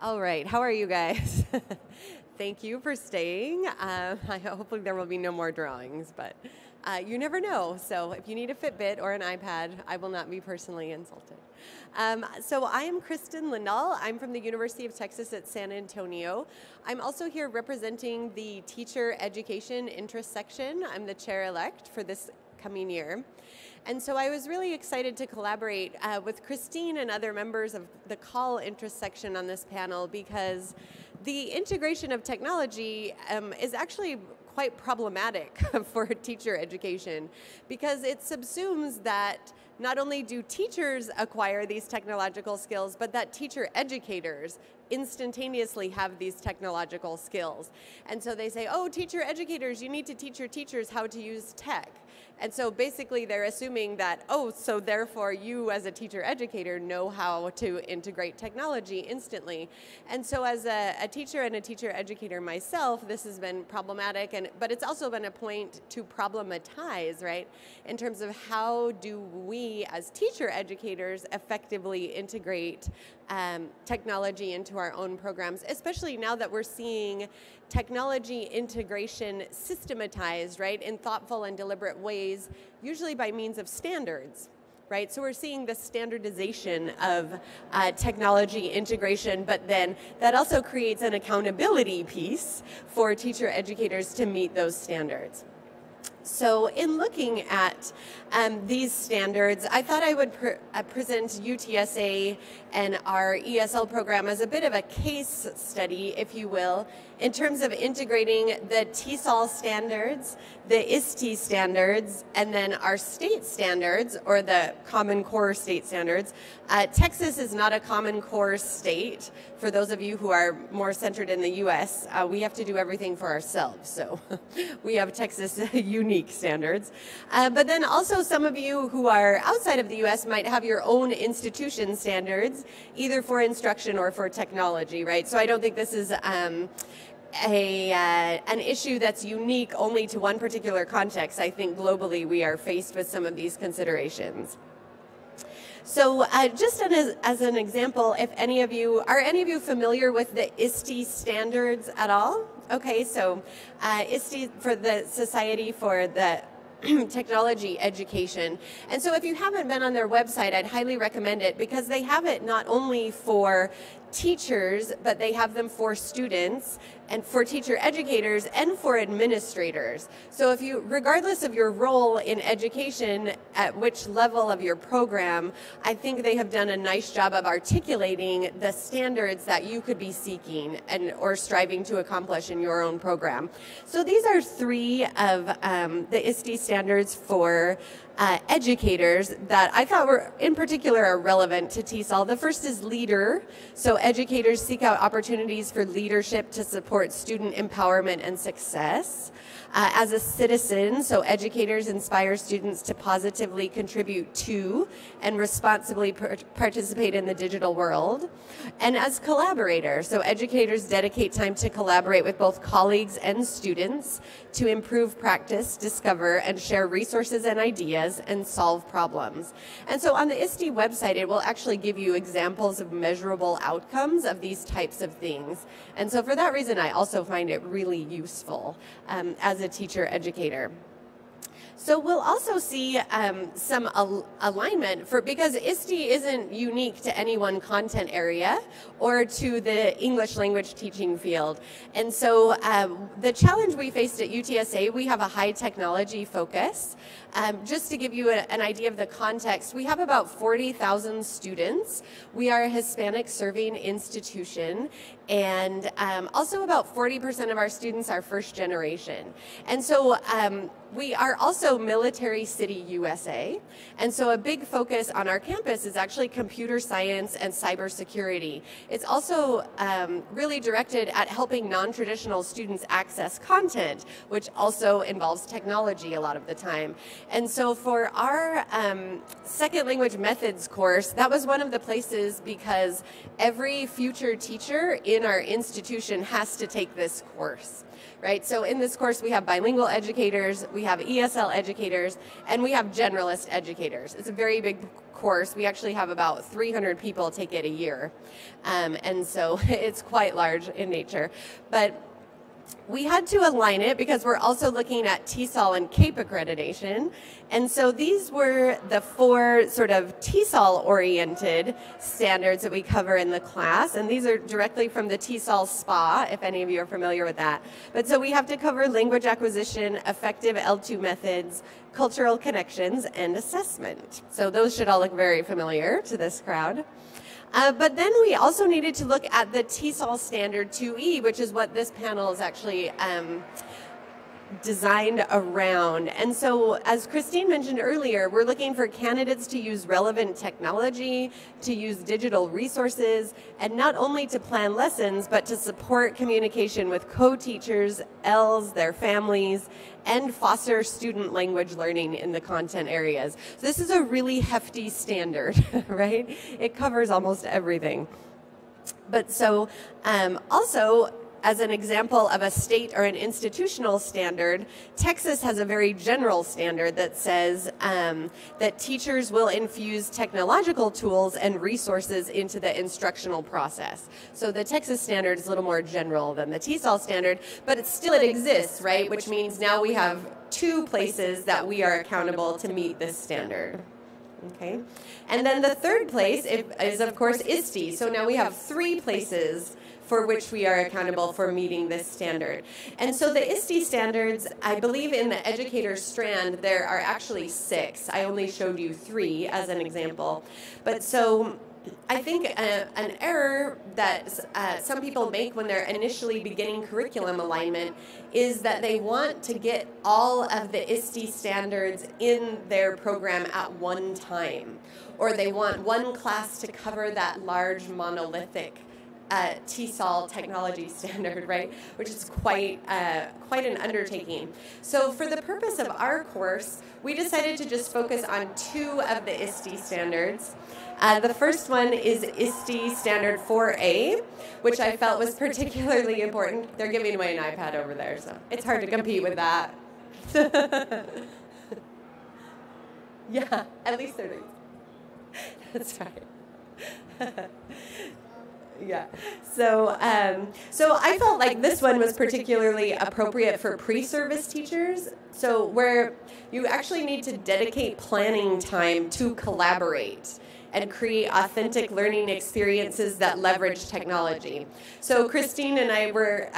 All right, how are you guys? Thank you for staying. Hopefully there will be no more drawings, but you never know. So if you need a Fitbit or an iPad, I will not be personally insulted. So I am Kristen Lindahl. I'm from the University of Texas at San Antonio. I'm also here representing the Teacher Education InterSection. I'm the chair-elect for this coming year. And so I was really excited to collaborate with Christine and other members of the CALL InterSection on this panel, because the integration of technology is actually quite problematic for teacher education, because it subsumes that not only do teachers acquire these technological skills, but that teacher educators instantaneously have these technological skills. And so they say, oh, teacher educators, you need to teach your teachers how to use tech. And so basically they're assuming that, oh, so therefore you as a teacher educator know how to integrate technology instantly. And so as a teacher and a teacher educator myself, this has been problematic, but it's also been a point to problematize, right? In terms of how do we as teacher educators effectively integrate technology into our own programs, especially now that we're seeing technology integration systematized, right, in thoughtful and deliberate ways, usually by means of standards, right? So we're seeing the standardization of technology integration, but then that also creates an accountability piece for teacher educators to meet those standards. So in looking at these standards, I thought I would present UTSA and our ESL program as a bit of a case study, if you will, in terms of integrating the TESOL standards, the ISTE standards, and then our state standards, or the Common Core state standards. Texas is not a Common Core state. For those of you who are more centered in the US, we have to do everything for ourselves. So we have Texas unique standards. But then also some of you who are outside of the US might have your own institution standards, either for instruction or for technology, right? So I don't think this is an issue that's unique only to one particular context. I think globally we are faced with some of these considerations. So just as an example, if any of you, are any of you familiar with the ISTE standards at all? Okay, so ISTE for the Society for the technology education. And so if you haven't been on their website, I'd highly recommend it, because they have it not only for teachers, but they have them for students and for teacher educators and for administrators. So if you, regardless of your role in education, at which level of your program, I think they have done a nice job of articulating the standards that you could be seeking and or striving to accomplish in your own program. So these are three of the ISTE standards for educators that I thought were in particular are relevant to TESOL. The first is leader. So educators seek out opportunities for leadership to support student empowerment and success. As a citizen, so educators inspire students to positively contribute to and responsibly participate in the digital world. And as collaborator, so educators dedicate time to collaborate with both colleagues and students to improve practice, discover, and share resources and ideas, and solve problems. And so on the ISTE website, it will actually give you examples of measurable outcomes of these types of things. And so for that reason, I also find it really useful as a teacher educator. So we'll also see some alignment for, because ISTE isn't unique to any one content area or to the English language teaching field. And so the challenge we faced at UTSA, we have a high technology focus. Just to give you an idea of the context, we have about 40,000 students. We are a Hispanic serving institution, and also about 40% of our students are first generation. And so we are also Military City, USA, and so a big focus on our campus is actually computer science and cybersecurity. It's also really directed at helping non-traditional students access content, which also involves technology a lot of the time. And so for our second language methods course, that was one of the places, because every future teacher in our institution has to take this course. Right, so in this course we have bilingual educators, we have ESL educators, and we have generalist educators. It's a very big course. We actually have about 300 people take it a year, and so it's quite large in nature. But we had to align it because we're also looking at TESOL and CAPE accreditation. And so these were the four sort of TESOL-oriented standards that we cover in the class. And these are directly from the TESOL SPA, if any of you are familiar with that. But so we have to cover language acquisition, effective L2 methods, cultural connections, and assessment. So those should all look very familiar to this crowd. But then we also needed to look at the TESOL standard 2E, which is what this panel is actually designed around. And so, as Christine mentioned earlier, we're looking for candidates to use relevant technology, to use digital resources, and not only to plan lessons, but to support communication with co-teachers, ELs, their families, and foster student language learning in the content areas. So this is a really hefty standard, right? It covers almost everything. But so also, as an example of a state or an institutional standard, Texas has a very general standard that says that teachers will infuse technological tools and resources into the instructional process. So the Texas standard is a little more general than the TESOL standard, but it still exists, right? Which means now we have two places that we are accountable to meet this standard. Okay, and then the third place is of course ISTE. So now we have three places for which we are accountable for meeting this standard. And so the ISTE standards, I believe in the educator strand, there are actually 6. I only showed you 3 as an example. But so I think an error that some people make when they're initially beginning curriculum alignment is that they want to get all of the ISTE standards in their program at one time. Or they want one class to cover that large monolithic TESOL technology standard, right? Which is quite an undertaking. So for the purpose of our course, we decided to just focus on 2 of the ISTE standards. The first one is ISTE Standard 4A, which I felt was particularly important. They're giving away an iPad over there, so it's hard to compete with that. Yeah, at least they're nice. That's right. Yeah. So, so I felt like this one was particularly appropriate for pre-service teachers. So where you actually need to dedicate planning time to collaborate and create authentic learning experiences that leverage technology. So Christine and I were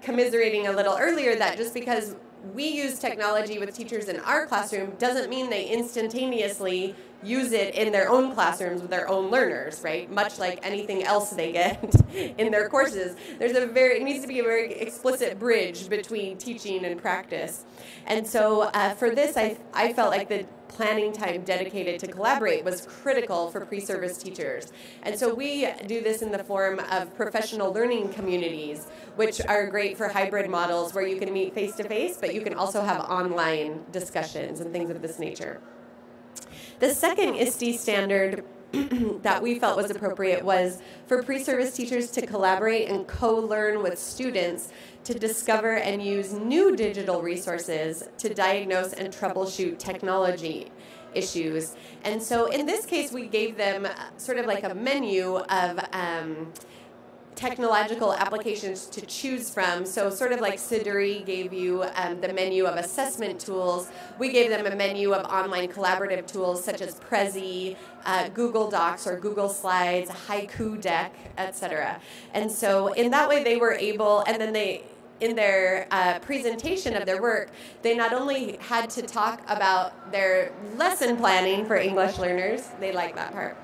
commiserating a little earlier that just because we use technology with teachers in our classroom doesn't mean they instantaneously use it in their own classrooms with their own learners, right? Much like anything else they get in their courses. It needs to be a very explicit bridge between teaching and practice. And so for this, I felt like the planning time dedicated to collaborate was critical for pre-service teachers. And so we do this in the form of professional learning communities, which are great for hybrid models where you can meet face-to-face, but you can also have online discussions and things of this nature. The second ISTE standard that we felt was appropriate was for pre-service teachers to collaborate and co-learn with students to discover and use new digital resources to diagnose and troubleshoot technology issues. And so in this case, we gave them sort of like a menu of technological applications to choose from. So sort of like Siduri gave you the menu of assessment tools, we gave them a menu of online collaborative tools such as Prezi, Google Docs or Google Slides, Haiku Deck, etc. And so in that way they were able, and then in their presentation of their work, they not only had to talk about their lesson planning for English learners, they like that part,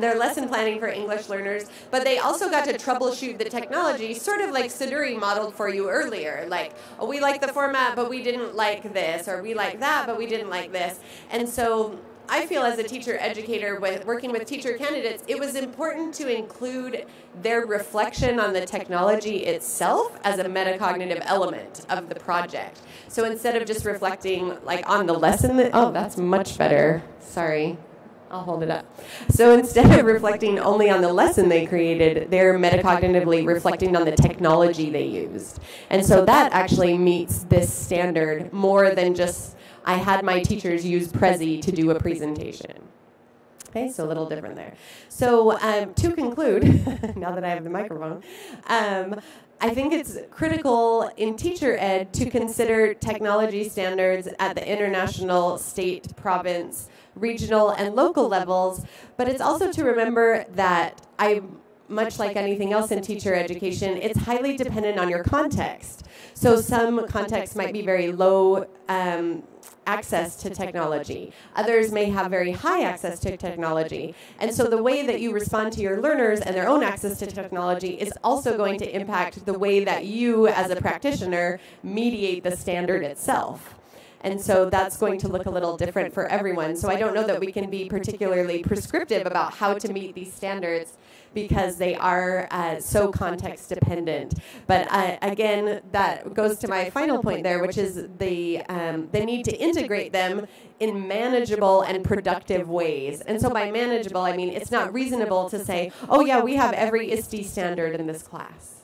their lesson planning for English learners, but they also got to troubleshoot the technology, sort of like Siduri modeled for you earlier, like, oh, we like the format, but we didn't like this, or we like that, but we didn't like this. And so I feel as a teacher educator working with teacher candidates, it was important to include their reflection on the technology itself as a metacognitive element of the project. So instead of just reflecting like on the lesson, oh, that's much better. Sorry, I'll hold it up. So instead of reflecting only on the lesson they created, they're metacognitively reflecting on the technology they used. And so that actually meets this standard more than just I had my teachers use Prezi to do a presentation. Okay, so a little different there. So to conclude, now that I have the microphone, I think it's critical in teacher ed to consider technology standards at the international, state, province, regional, and local levels, but it's also to remember that much like anything else in teacher education, it's highly dependent on your context. So some contexts might be very low access to technology. Others may have very high access to technology. And so the way that you respond to your learners and their own access to technology is also going to impact the way that you, as a practitioner, mediate the standard itself. And so that's going to look a little different for everyone. So I don't know that we can be particularly prescriptive about how to meet these standards because they are so context dependent. But again, that goes to my final point there, which is the need to integrate them in manageable and productive ways. And so by manageable, I mean it's not reasonable to say, oh yeah, we have every ISTE standard in this class.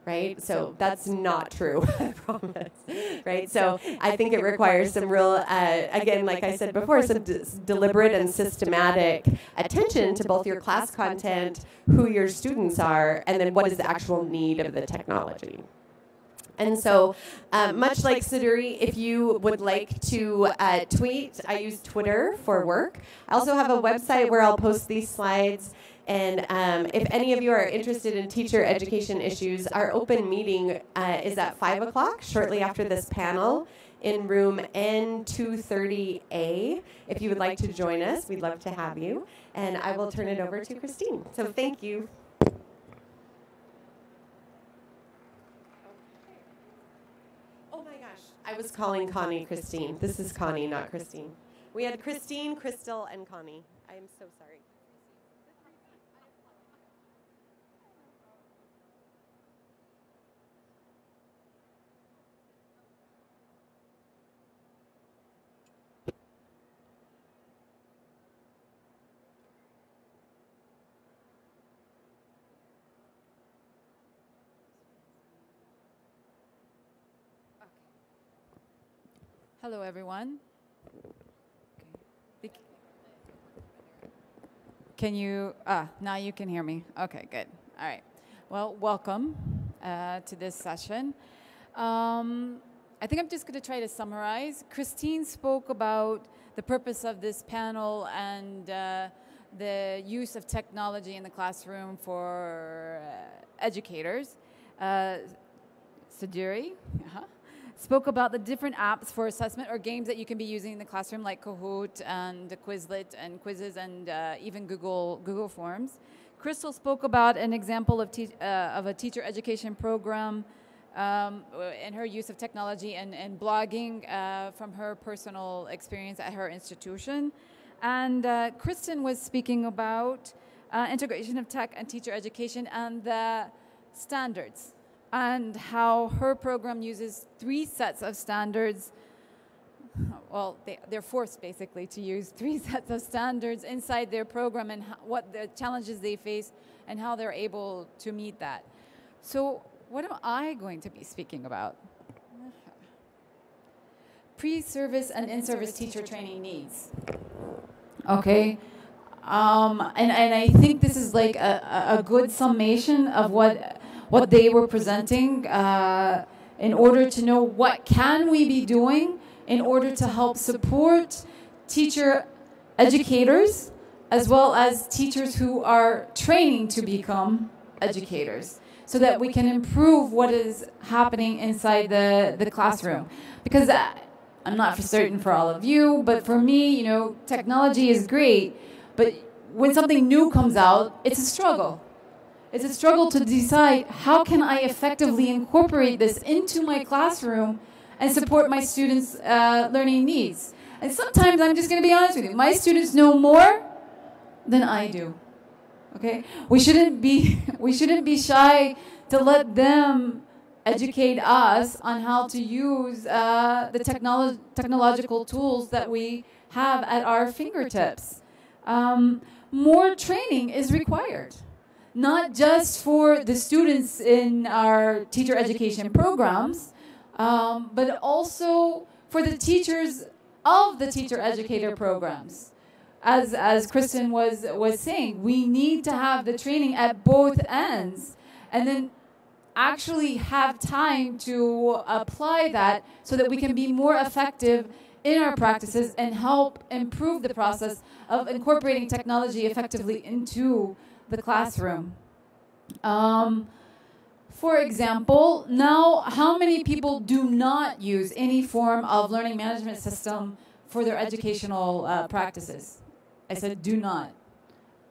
Right? So that's not true, I promise. Right? So I think it requires some real, again, like I said before, some deliberate and systematic attention to both your class content, who your students are, and then what is the actual need of the technology. And so, much like Siduri, if you would like to tweet, I use Twitter for work. I also have a website where I'll post these slides. And if any of you are interested in teacher education issues, our open meeting is at 5 o'clock, shortly after this panel, in room N230A. If you would like to join us, we'd love to have you. And I will turn it over to Christine. So thank you. Oh my gosh, I was calling Connie Christine. This is Connie, not Christine. We had Christine, Crystal, and Connie. I'm so sorry. Hello, everyone. Can you, now you can hear me. Okay, good. All right. Well, welcome to this session. I think I'm just going to try to summarize. Christine spoke about the purpose of this panel and the use of technology in the classroom for educators. Sadiri spoke about the different apps for assessment or games that you can be using in the classroom, like Kahoot and Quizlet and quizzes and even Google Forms. Crystal spoke about an example of a teacher education program and her use of technology and blogging from her personal experience at her institution. And Kristen was speaking about integration of tech and teacher education and the standards, and how her program uses 3 sets of standards. Well, they're forced basically to use 3 sets of standards inside their program and what the challenges they face and how they're able to meet that. So what am I going to be speaking about? Pre-service and in-service teacher training needs. Okay. And I think this is like a good summation of what they were presenting in order to know what can we be doing in order to help support teacher educators as well as teachers who are training to become educators, so that we can improve what is happening inside the classroom. Because I'm not for certain for all of you, but for me, technology is great, but when something new comes out, it's a struggle. It's a struggle to decide, how can I effectively incorporate this into my classroom and support my students' learning needs? And sometimes, I'm just going to be honest with you, my students know more than I do. Okay? We shouldn't be shy to let them educate us on how to use the technological tools that we have at our fingertips. More training is required, not just for the students in our teacher education programs, but also for the teachers of the teacher educator programs. As Kristen was saying, we need to have the training at both ends, and then actually have time to apply that so that we can be more effective in our practices and help improve the process of incorporating technology effectively into the classroom. For example, now, how many people do not use any form of learning management system for their educational practices? I said do not.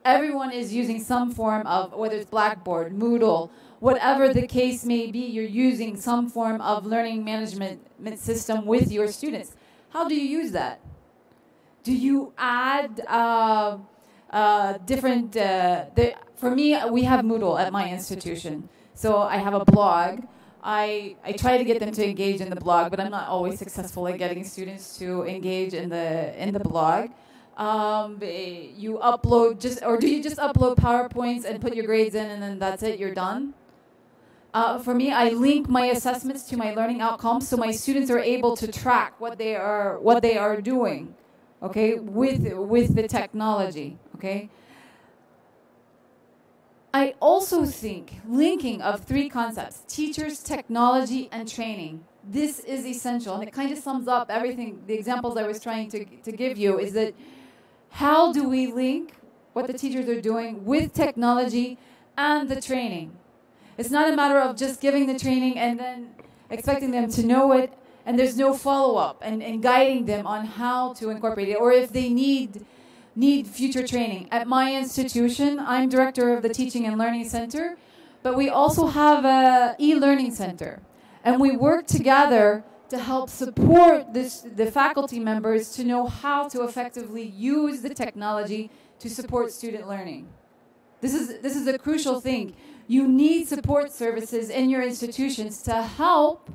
Everyone is using some form of, whether it's Blackboard, Moodle, whatever the case may be, you're using some form of learning management system with your students. How do you use that? Do you add different, for me, we have Moodle at my institution. So I have a blog. I try to get them to engage in the blog, but I'm not always successful at getting students to engage in the blog. You upload or do you just upload PowerPoints and put your grades in and then that's it, you're done? For me, I link my assessments to my learning outcomes so my students are able to track what they are doing, okay, with the technology, okay? I also think linking of 3 concepts, teachers, technology, and training. This is essential, and it kind of sums up everything, the examples I was trying to give you, is that how do we link what the teachers are doing with technology and the training? It's not a matter of just giving the training and then expecting them to know it, and there's no follow-up and guiding them on how to incorporate it, or if they need future training. At my institution, I'm director of the Teaching and Learning Center, but we also have an e-learning center. And we work together to help support the faculty members to know how to effectively use the technology to support student learning. This is a crucial thing. You need support services in your institutions to help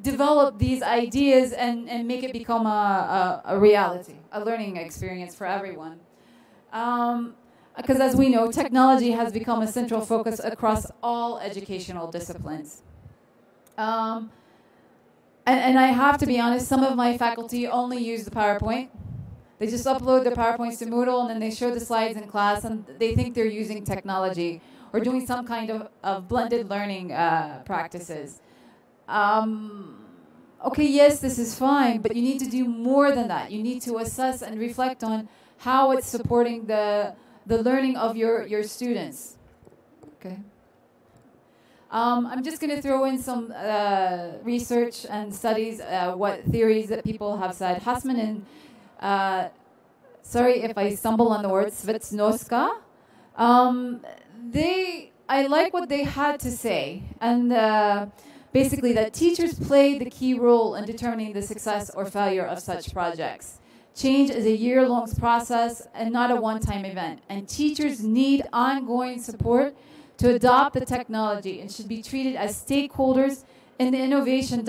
develop these ideas and make it become a reality, a learning experience for everyone. Because as we know, technology has become a central focus across all educational disciplines. And I have to be honest, some of my faculty only use the PowerPoint. They just upload their PowerPoints to Moodle and then they show the slides in class and they think they're using technology. or doing some kind of blended learning practices. Okay, yes, this is fine, but you need to do more than that. You need to assess and reflect on how it's supporting the learning of your students. Okay. I'm just going to throw in some research and studies, what theories that people have said. Hassman and, sorry if I stumble on the word, Svetsnoska. I like what they had to say, and basically that teachers play the key role in determining the success or failure of such projects. Change is a year-long process and not a one-time event, and teachers need ongoing support to adopt the technology and should be treated as stakeholders in the innovation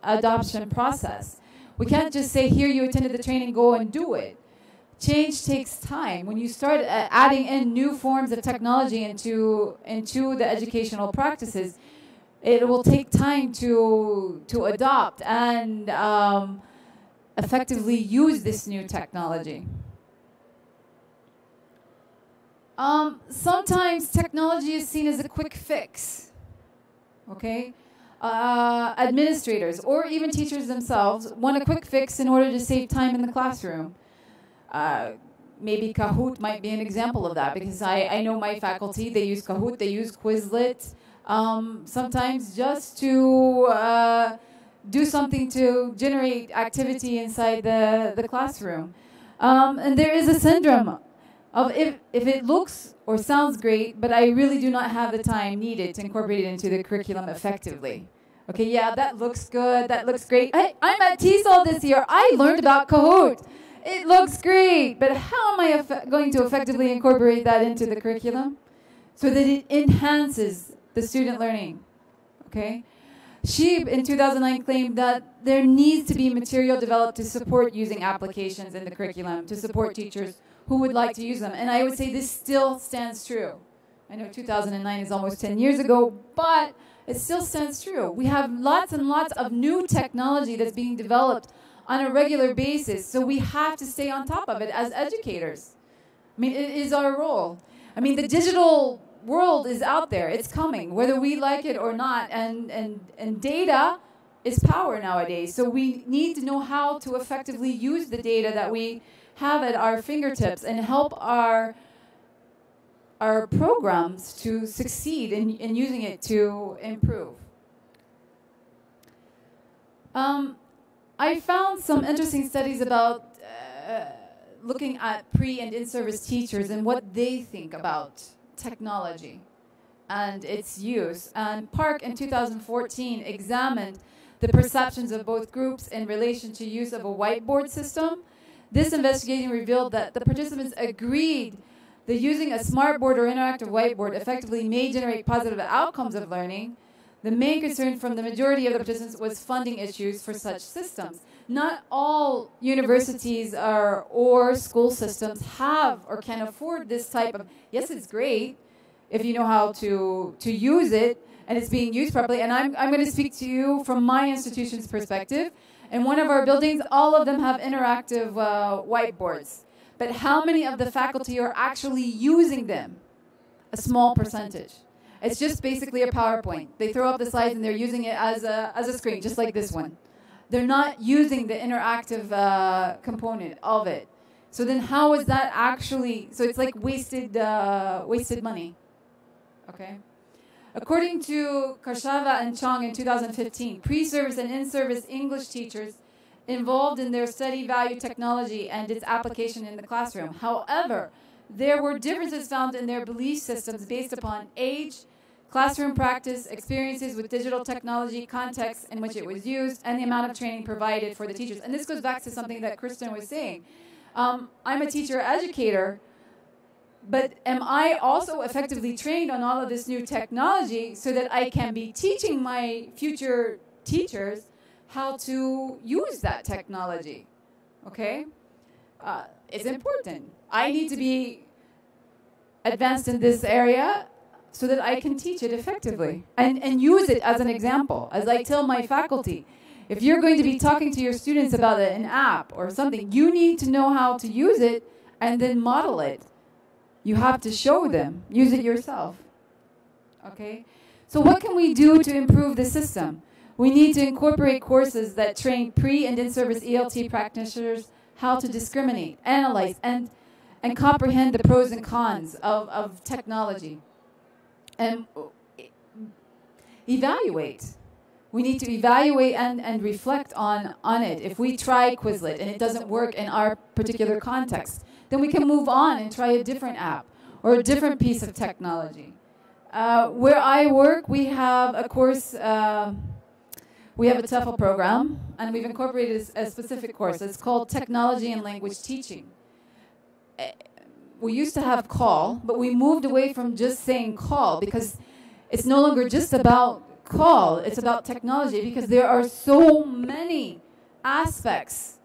adoption process. We can't just say, here, you attended the training, go and do it. Change takes time. When you start adding in new forms of technology into the educational practices, it will take time to adopt and effectively use this new technology. Sometimes technology is seen as a quick fix, okay? Administrators or even teachers themselves want a quick fix in order to save time in the classroom. Maybe Kahoot might be an example of that, because I know my faculty, they use Kahoot, they use Quizlet, sometimes just to do something to generate activity inside the classroom. And there is a syndrome of if it looks or sounds great, but I really do not have the time needed to incorporate it into the curriculum effectively. Okay, yeah, that looks good, that looks great. Hey, I'm at TESOL this year. I learned about Kahoot. It looks great, but how am I going to effectively incorporate that into the curriculum so that it enhances the student learning? Okay? Sheeb in 2009 claimed that there needs to be material developed to support using applications in the curriculum, to support teachers who would like to use them. And I would say this still stands true. I know 2009 is almost 10 years ago, but it still stands true. We have lots and lots of new technology that's being developed on a regular basis, so we have to stay on top of it as educators. I mean, it is our role. I mean, the digital world is out there. It's coming, whether we like it or not, and data is power nowadays. So we need to know how to effectively use the data that we have at our fingertips and help our programs to succeed in using it to improve. I found some interesting studies about looking at pre- and in-service teachers and what they think about technology and its use. And Park in 2014 examined the perceptions of both groups in relation to use of a whiteboard system. This investigation revealed that the participants agreed that using a smartboard or interactive whiteboard effectively may generate positive outcomes of learning. The main concern from the majority of the participants was funding issues for such systems. Not all universities or school systems have or can afford this type of, yes, it's great if you know how to use it and it's being used properly. And I'm going to speak to you from my institution's perspective. In one of our buildings, all of them have interactive whiteboards. But how many of the faculty are actually using them? A small percentage. It's just basically a PowerPoint. They throw up the slides and they're using it as a screen, just like this one. They're not using the interactive component of it. So then how is that actually, so it's like wasted money, okay? According to Karshava and Chong in 2015, pre-service and in-service English teachers involved in their study value technology and its application in the classroom. However, there were differences found in their belief systems based upon age, classroom practice, experiences with digital technology, context in which it was used, and the amount of training provided for the teachers. And this goes back to something that Kristen was saying. I'm a teacher-educator, but am I also effectively trained on all of this new technology so that I can be teaching my future teachers how to use that technology? Okay? It's important. I need to be advanced in this area so that I can teach it effectively and use it as an example. As I tell my faculty, if you're going to be talking to your students about an app or something, you need to know how to use it and then model it. You have to show them. Use it yourself. Okay? So what can we do to improve the system? We need to incorporate courses that train pre- and in-service ELT practitioners how to discriminate, analyze, and comprehend the pros and cons of technology. And evaluate. We need to evaluate and reflect on it. If we try Quizlet and it doesn't work in our particular context, then we can move on and try a different app or a different piece of technology. Where I work, we have a course, we have a TEFL program, and we've incorporated a specific course. It's called Technology and Language Teaching. We used to have call, but we moved away from just saying call because it's no longer just about call, it's about technology, because there are so many aspects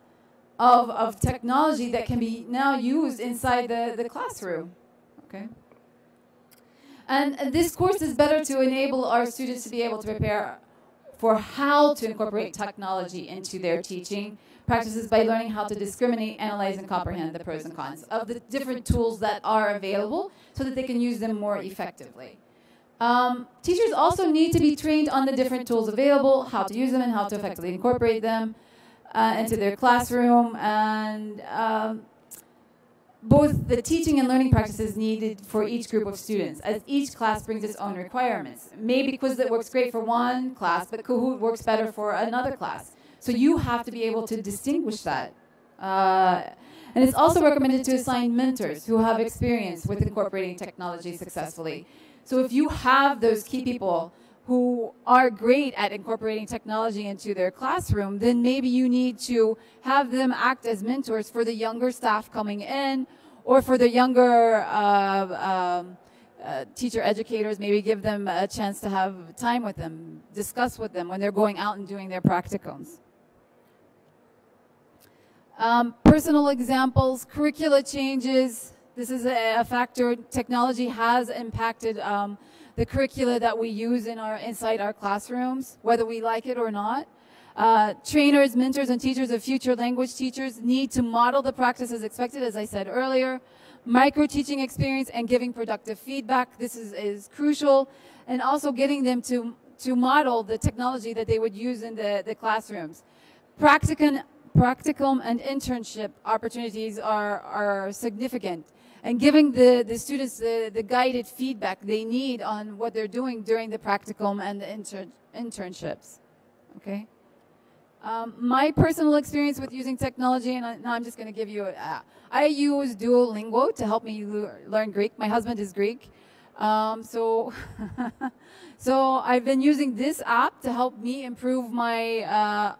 of technology that can be now used inside the classroom. Okay? And this course is better to enable our students to be able to prepare for how to incorporate technology into their teaching practices by learning how to discriminate, analyze, and comprehend the pros and cons of the different tools that are available so that they can use them more effectively. Teachers also need to be trained on the different tools available, how to use them and how to effectively incorporate them into their classroom, and both the teaching and learning practices needed for each group of students, as each class brings its own requirements. Maybe Quizlet works great for one class, but Kahoot works better for another class. So you have to be able to distinguish that. And it's also recommended to assign mentors who have experience with incorporating technology successfully. So if you have those key people who are great at incorporating technology into their classroom, then maybe you need to have them act as mentors for the younger staff coming in, or for the younger teacher educators, maybe give them a chance to have time with them, discuss with them when they're going out and doing their practicums. Personal examples, curricula changes. This is a factor. Technology has impacted the curricula that we use inside our classrooms, whether we like it or not. Trainers, mentors, and teachers of future language teachers need to model the practice as expected, as I said earlier. Micro-teaching experience and giving productive feedback. This is crucial. And also getting them to model the technology that they would use in the classrooms. Practicum and internship opportunities are significant. And giving the students the guided feedback they need on what they're doing during the practicum and the internships. Okay? My personal experience with using technology, and now I'm just going to give you I use Duolingo to help me learn Greek. My husband is Greek. So I've been using this app to help me improve my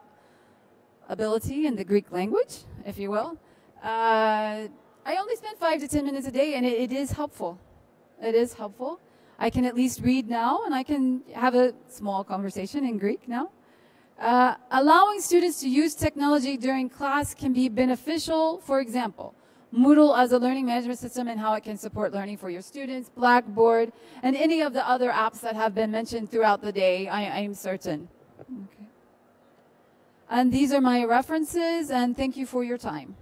ability in the Greek language, if you will. I only spend 5 to 10 minutes a day, and it is helpful. It is helpful. I can at least read now, and I can have a small conversation in Greek now. Allowing students to use technology during class can be beneficial. For example, Moodle as a learning management system and how it can support learning for your students, Blackboard, and any of the other apps that have been mentioned throughout the day, I'm certain. Okay. And these are my references, and thank you for your time.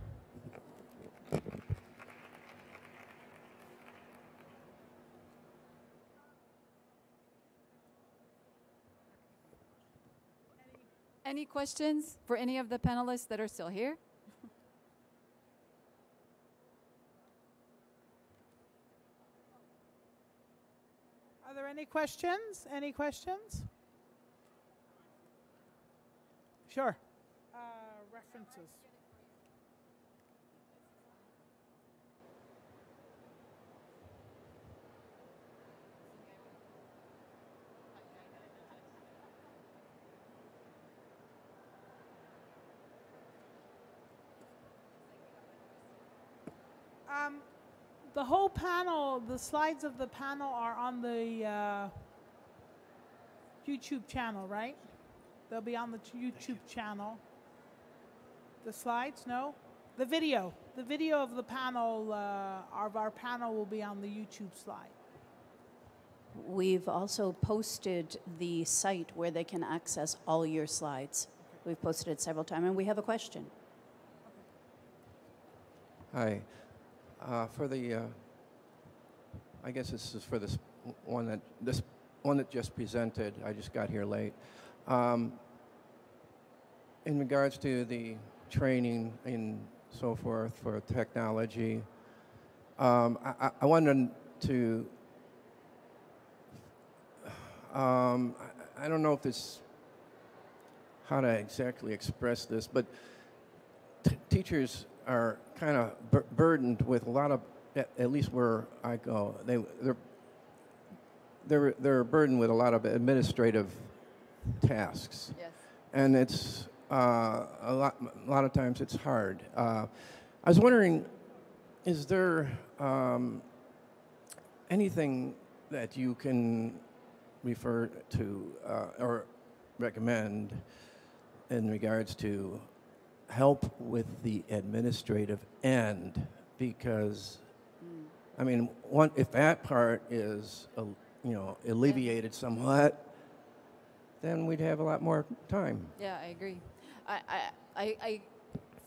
Any questions for any of the panelists that are still here? Are there any questions? Any questions? Sure. References. The whole panel, the slides of the panel are on the YouTube channel, right? They'll be on the YouTube channel. The slides, no? The video of the panel, of our panel will be on the YouTube slide. We've also posted the site where they can access all your slides. We've posted it several times, and we have a question. Hi. For the, I guess this is for this one, that this one that just presented. I just got here late. In regards to the training and so forth for technology, I wanted to, I don't know if this, how to exactly express this, but teachers are kind of burdened with a lot of, at least where I go, they're burdened with a lot of administrative tasks. Yes. And it's a lot of times it's hard. I was wondering, is there anything that you can refer to or recommend in regards to help with the administrative end? Because I mean, if that part is alleviated somewhat, then we'd have a lot more time. Yeah, I agree. I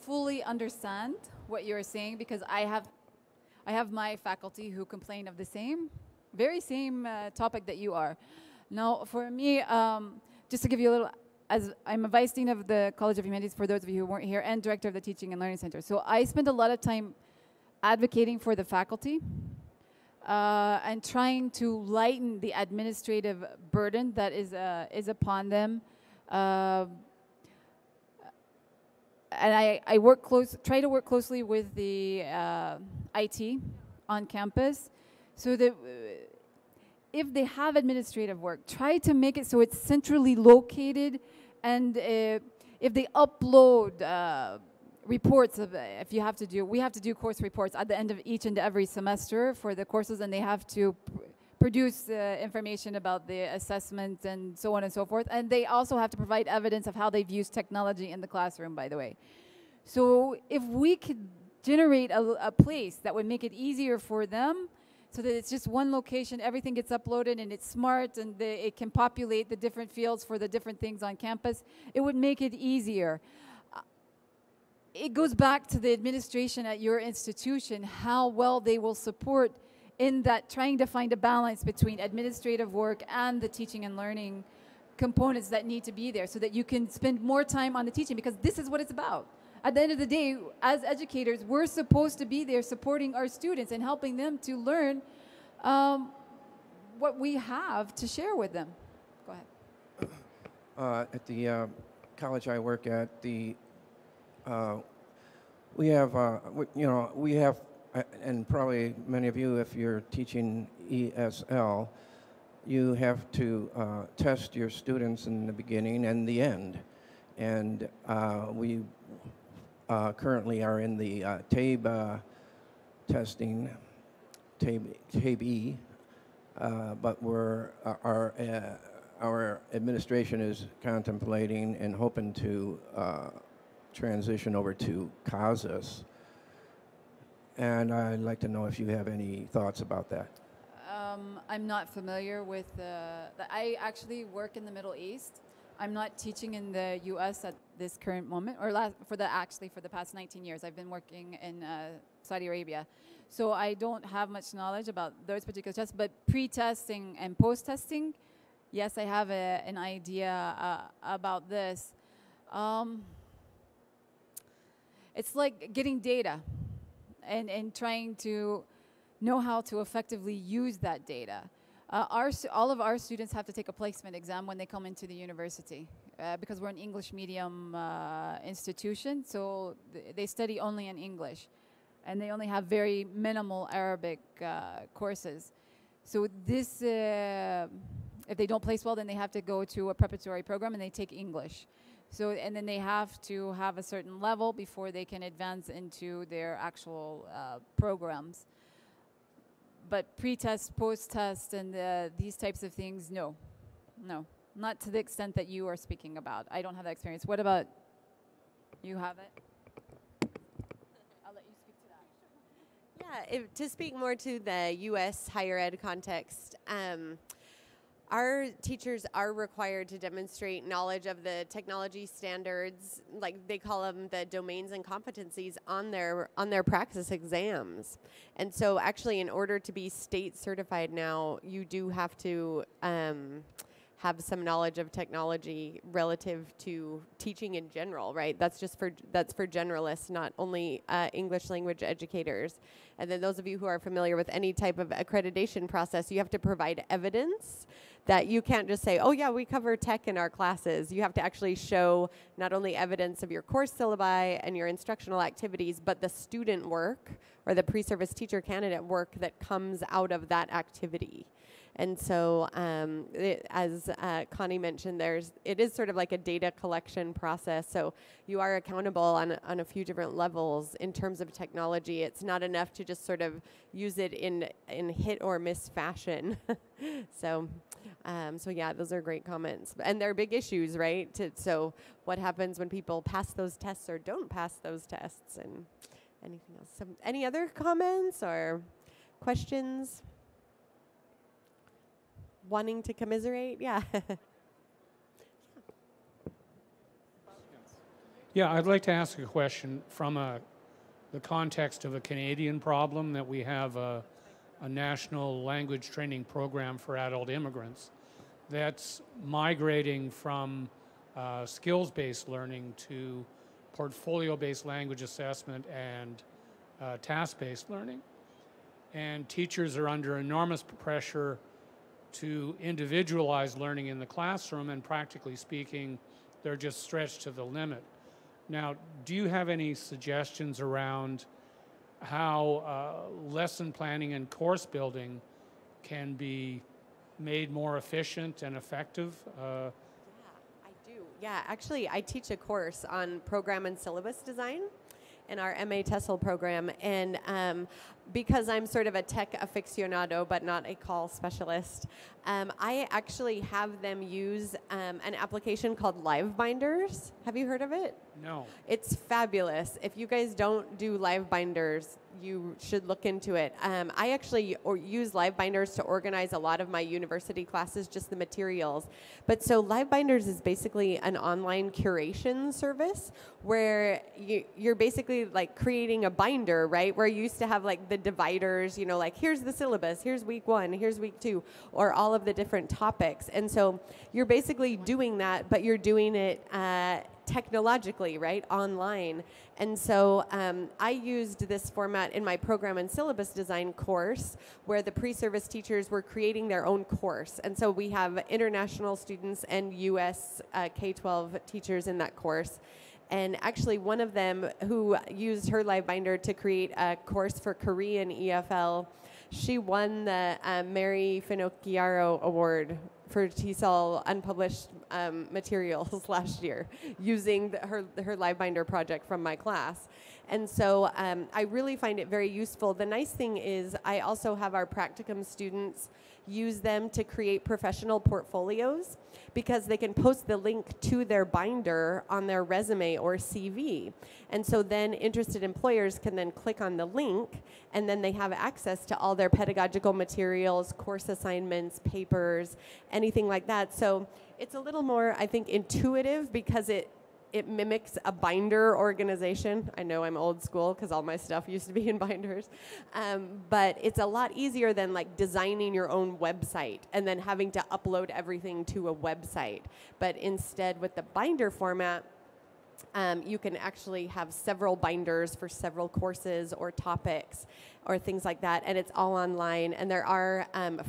fully understand what you're saying, because I have my faculty who complain of the very same topic that you are. Now, for me, just to give you a little, as I'm a vice dean of the College of Humanities, for those of you who weren't here, and director of the Teaching and Learning Center. So I spend a lot of time advocating for the faculty and trying to lighten the administrative burden that is upon them. And I try to work closely with the IT on campus, so that if they have administrative work, try to make it so it's centrally located, and if they upload reports, if you have to do, we have to do course reports at the end of each and every semester for the courses, and they have to produce information about the assessment and so on and so forth. And they also have to provide evidence of how they've used technology in the classroom, by the way. So if we could generate a place that would make it easier for them, so that it's just one location, everything gets uploaded and it's smart, and it can populate the different fields for the different things on campus, it would make it easier. It goes back to the administration at your institution, how well they will support in that, trying to find a balance between administrative work and the teaching and learning components that need to be there, so that you can spend more time on the teaching, because this is what it's about. At the end of the day, as educators, we're supposed to be there supporting our students and helping them to learn what we have to share with them. Go ahead. At the college I work at, we have, and probably many of you, if you're teaching ESL, you have to test your students in the beginning and the end. And we currently are in the TABE testing, TABE, but our administration is contemplating and hoping to transition over to CASAS. And I'd like to know if you have any thoughts about that. I'm not familiar with I actually work in the Middle East. I'm not teaching in the U.S. at this current moment, or for the past 19 years. I've been working in Saudi Arabia. So I don't have much knowledge about those particular tests, but pre-testing and post-testing, yes, I have an idea about this. It's like getting data and trying to know how to effectively use that data. All of our students have to take a placement exam when they come into the university because we're an English medium institution, so they study only in English, and they only have very minimal Arabic courses. So this, if they don't place well, then they have to go to a preparatory program and they take English. So, and then they have to have a certain level before they can advance into their actual programs. But pre-test, post-test, and these types of things, no, not to the extent that you are speaking about. I don't have that experience. What about you? Have it? I'll let you speak to that. Yeah, to speak more to the U.S. higher ed context, Our teachers are required to demonstrate knowledge of the technology standards, like they call them the domains and competencies on their praxis exams. And so actually in order to be state certified now, you do have to have some knowledge of technology relative to teaching in general, right? That's for generalists, not only English language educators. And then those of you who are familiar with any type of accreditation process, you have to provide evidence that you can't just say, oh yeah, we cover tech in our classes. You have to actually show not only evidence of your course syllabi and your instructional activities, but the student work or the pre-service teacher candidate work that comes out of that activity. And so, as Connie mentioned, it is sort of like a data collection process. So you are accountable on a few different levels in terms of technology. It's not enough to just sort of use it in hit or miss fashion. So yeah, those are great comments, and they're big issues, right? So what happens when people pass those tests or don't pass those tests, and anything else? So any other comments or questions? Wanting to commiserate? Yeah. Yeah, I'd like to ask a question from the context of a Canadian problem that we have a national language training program for adult immigrants that's migrating from skills-based learning to portfolio-based language assessment and task-based learning. And teachers are under enormous pressure to individualize learning in the classroom, and practically speaking, they're just stretched to the limit. Now, do you have any suggestions around how lesson planning and course building can be made more efficient and effective? Yeah, I do. Yeah, actually, I teach a course on program and syllabus design in our MA TESOL program, and because I'm sort of a tech aficionado but not a call specialist, I actually have them use an application called Livebinders. Have you heard of it? No. It's fabulous. If you guys don't do Livebinders, you should look into it. I actually use Livebinders to organize a lot of my university classes, just the materials. But so Livebinders is basically an online curation service where you're basically like creating a binder, right? Where you used to have like the dividers, you know, like here's the syllabus, here's week 1, here's week 2, or all of the different topics. And so you're basically doing that, but you're doing it technologically, right, online. And so I used this format in my program and syllabus design course where the pre-service teachers were creating their own course. And so we have international students and US K-12 teachers in that course. And actually one of them who used her Livebinder to create a course for Korean EFL, she won the Mary Finocchiaro Award for TESOL unpublished materials last year using her Livebinder project from my class. And so I really find it very useful. The nice thing is I also have our practicum students use them to create professional portfolios because they can post the link to their binder on their resume or CV. And so then interested employers can then click on the link, and then they have access to all their pedagogical materials, course assignments, papers, anything like that. So it's a little more, I think, intuitive because it mimics a binder organization. I know I'm old school because all my stuff used to be in binders. But it's a lot easier than like designing your own website and then having to upload everything to a website. But instead with the binder format, you can actually have several binders for several courses or topics or things like that, and it's all online. And there are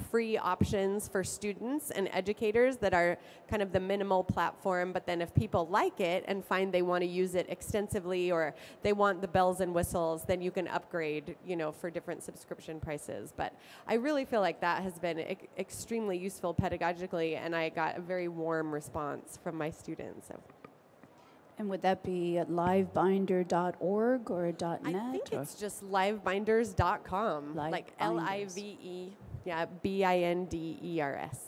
free options for students and educators that are kind of the minimal platform, but then if people like it and find they want to use it extensively or they want the bells and whistles, then you can upgrade, you know, for different subscription prices. But I really feel like that has been extremely useful pedagogically, and I got a very warm response from my students. So. And would that be at livebinder.org or .net? I think it's just livebinders.com, like L-I-V-E, yeah, B-I-N-D-E-R-S.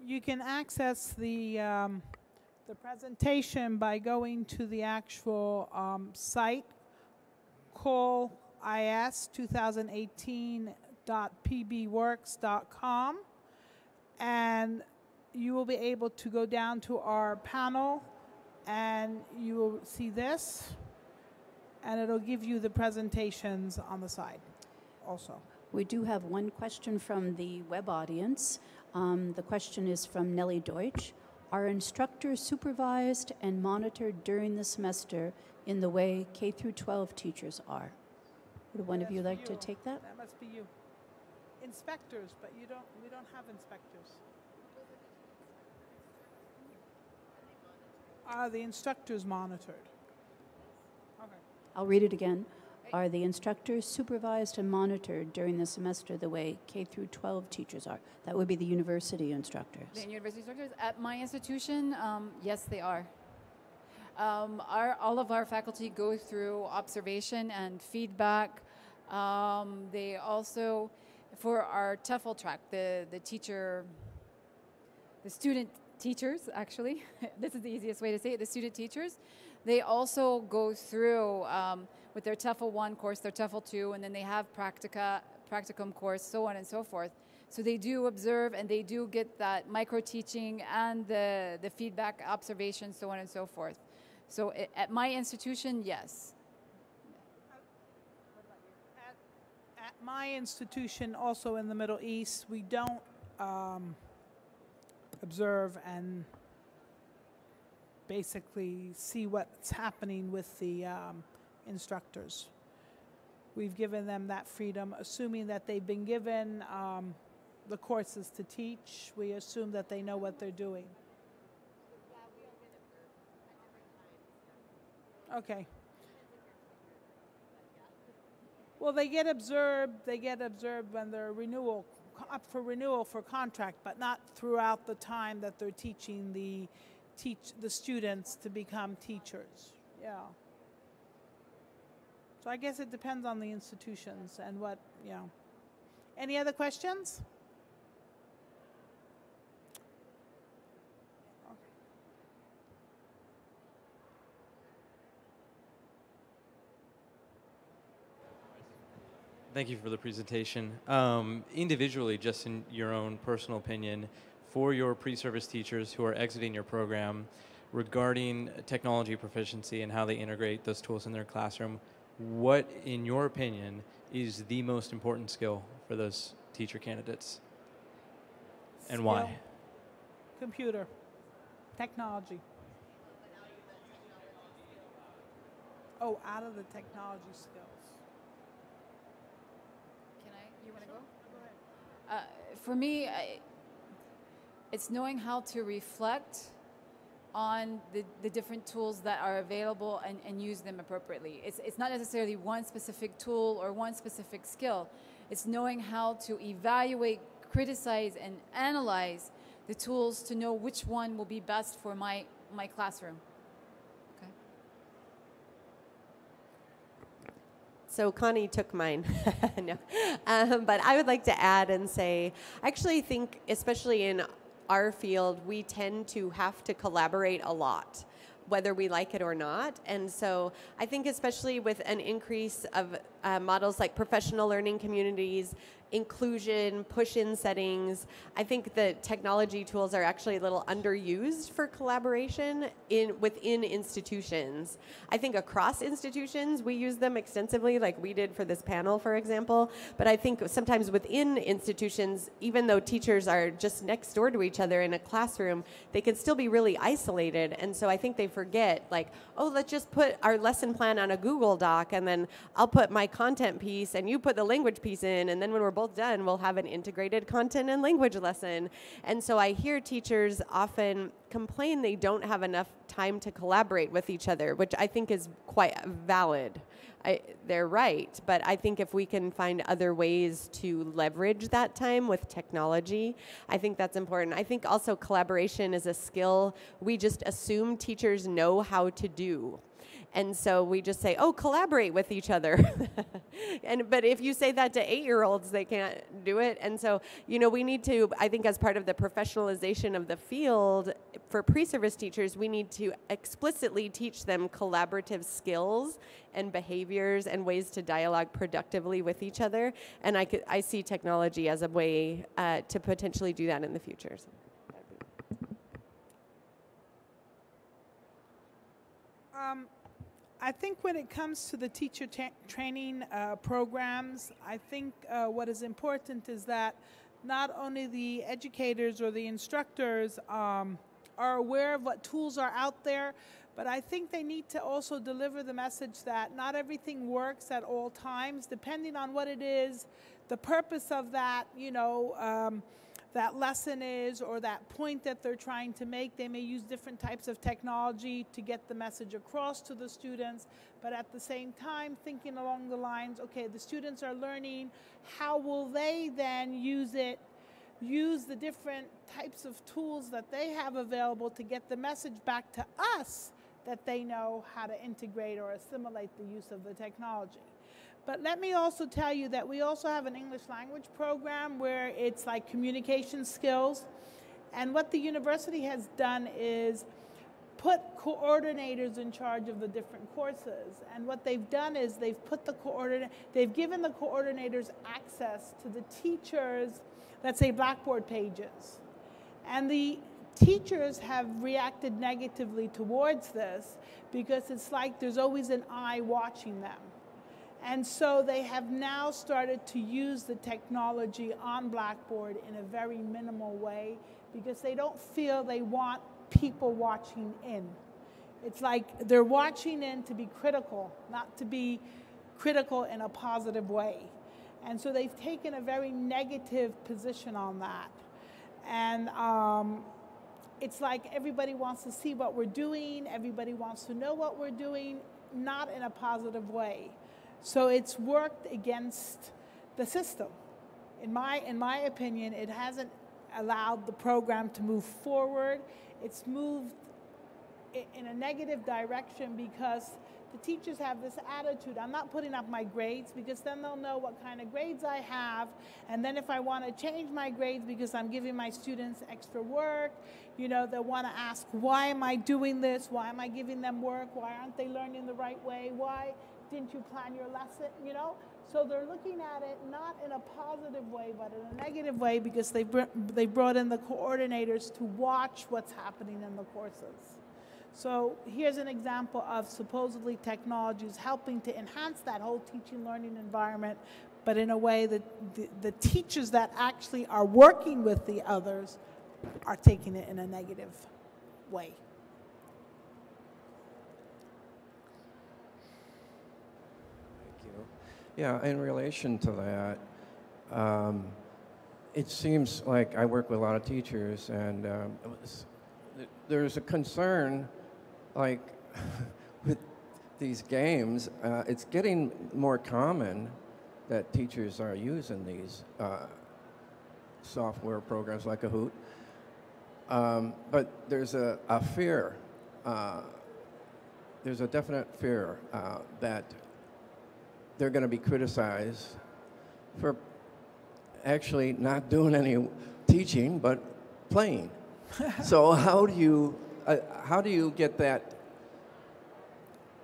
You can access the presentation by going to the actual site. Call is2018.pbworks.com, and you will be able to go down to our panel, and you will see this, and it'll give you the presentations on the side also. We do have one question from the web audience. The question is from Nellie Deutsch. Are instructors supervised and monitored during the semester in the way K through 12 teachers are? Would one of you like to take that? That must be you. Inspectors, but we don't have inspectors. Are the instructors monitored? Okay. I'll read it again. Are the instructors supervised and monitored during the semester the way K through 12 teachers are? That would be the university instructors. The university instructors at my institution, yes, they are. All of our faculty go through observation and feedback. They also, for our TEFL track, the student teachers, actually, this is the easiest way to say it, the student teachers, they also go through with their TEFL 1 course, their TEFL 2, and then they have practicum course, so on and so forth. So they do observe and they do get that micro-teaching and the feedback, observation, so on and so forth. So at my institution, yes. At my institution, also in the Middle East, we don't observe and basically see what's happening with the instructors. We've given them that freedom, assuming that they've been given the courses to teach. We assume that they know what they're doing. Okay. Well, they get observed when they're up for renewal for contract, but not throughout the time that they're teaching the students to become teachers. Yeah. So I guess it depends on the institutions and what, Any other questions? Thank you for the presentation. Individually, just in your own personal opinion, for your pre-service teachers who are exiting your program, regarding technology proficiency and how they integrate those tools in their classroom, what, in your opinion, is the most important skill for those teacher candidates? And why? Computer, technology. Oh, out of the technology skills. You want to go? Go ahead. For me, it's knowing how to reflect on the different tools that are available and use them appropriately. It's not necessarily one specific tool or one specific skill. It's knowing how to evaluate, criticize, and analyze the tools to know which one will be best for my classroom. Okay. So Connie took mine. No. But I would like to add and say, I actually think, especially in our field, we tend to have to collaborate a lot, whether we like it or not. And so I think especially with an increase of models like professional learning communities, inclusion, push-in settings, I think the technology tools are actually a little underused for collaboration within institutions. I think across institutions, we use them extensively, like we did for this panel, for example. But I think sometimes within institutions, even though teachers are just next door to each other in a classroom, they can still be really isolated. And so I think they forget, like, oh, let's just put our lesson plan on a Google Doc, and then I'll put my content piece, and you put the language piece in, and then when we're both done, we'll have an integrated content and language lesson. And so I hear teachers often complain they don't have enough time to collaborate with each other, which I think is quite valid. They're right, but I think if we can find other ways to leverage that time with technology, I think that's important. I think also collaboration is a skill we just assume teachers know how to do. And so we just say, oh, collaborate with each other. But if you say that to 8-year-olds, they can't do it. And so, you know, we need to, I think as part of the professionalization of the field, for pre-service teachers, we need to explicitly teach them collaborative skills and behaviors and ways to dialogue productively with each other. And I see technology as a way to potentially do that in the future. So. I think when it comes to the teacher training programs, I think what is important is that not only the educators or the instructors are aware of what tools are out there, but I think they need to also deliver the message that not everything works at all times, depending on what it is, the purpose of that, you know, that lesson is, or that point that they're trying to make. They may use different types of technology to get the message across to the students, but at the same time thinking along the lines, okay, the students are learning, how will they then use the different types of tools that they have available to get the message back to us that they know how to integrate or assimilate the use of the technology. But let me also tell you that we also have an English language program where it's like communication skills. And what the university has done is put coordinators in charge of the different courses. And what they've done is they've given the coordinators access to the teachers', let's say, Blackboard pages. And the teachers have reacted negatively towards this because it's like there's always an eye watching them. And so they have now started to use the technology on Blackboard in a very minimal way because they don't feel they want people watching in. It's like they're watching in to be critical, not to be critical in a positive way. And so they've taken a very negative position on that. And it's like everybody wants to see what we're doing, everybody wants to know what we're doing, not in a positive way. So it's worked against the system. In my opinion, it hasn't allowed the program to move forward. It's moved in a negative direction because the teachers have this attitude, I'm not putting up my grades because then they'll know what kind of grades I have, and then if I want to change my grades because I'm giving my students extra work, you know, they'll want to ask, why am I doing this? Why am I giving them work? Why aren't they learning the right way? Why didn't you plan your lesson, you know? So they're looking at it not in a positive way, but in a negative way because they brought in the coordinators to watch what's happening in the courses. So here's an example of supposedly technologies helping to enhance that whole teaching learning environment, but in a way that the teachers that actually are working with the others are taking it in a negative way. Yeah, in relation to that, it seems like I work with a lot of teachers, and there's a concern, like with these games, it's getting more common that teachers are using these software programs like Kahoot, but there's a fear, there's a definite fear that they're going to be criticized for actually not doing any teaching, but playing. So how do you get that?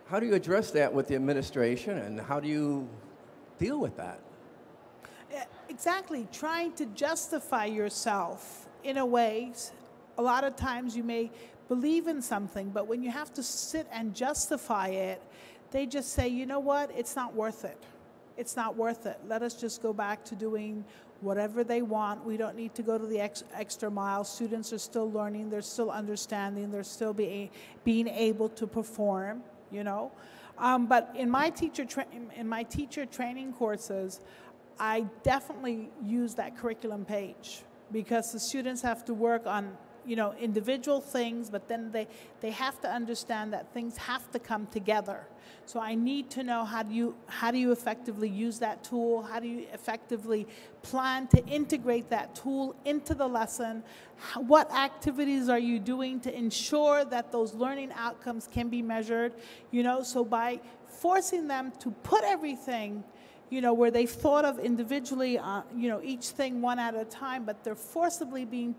How do you address that with the administration, and how do you deal with that? Exactly, trying to justify yourself in a way. A lot of times you may believe in something, but when you have to sit and justify it, they just say, you know what, it's not worth it. It's not worth it. Let us just go back to doing whatever they want. We don't need to go to the extra mile. Students are still learning. They're still understanding. They're still being able to perform, you know. But in my teacher training courses, I definitely use that curriculum page because the students have to work on you know, individual things, but then they have to understand that things have to come together. So I need to know how do you effectively use that tool? How do you effectively plan to integrate that tool into the lesson? What activities are you doing to ensure that those learning outcomes can be measured? You know, so by forcing them to put everything, you know, where they've thought of individually, you know, each thing one at a time, but they're forcibly being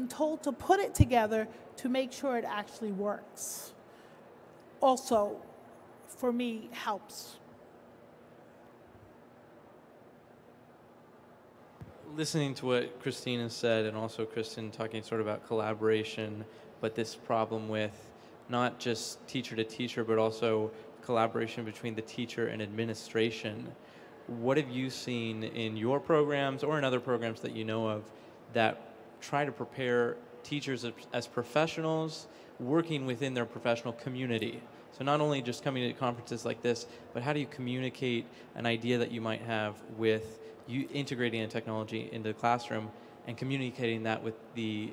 told to put it together to make sure it actually works. Also, for me, helps. Listening to what Christina said, and also Kristen talking sort of about collaboration, but this problem with not just teacher to teacher, but also collaboration between the teacher and administration. What have you seen in your programs or in other programs that you know of that try to prepare teachers as professionals working within their professional community? So not only just coming to conferences like this, but how do you communicate an idea that you might have with you integrating a technology into the classroom and communicating that with the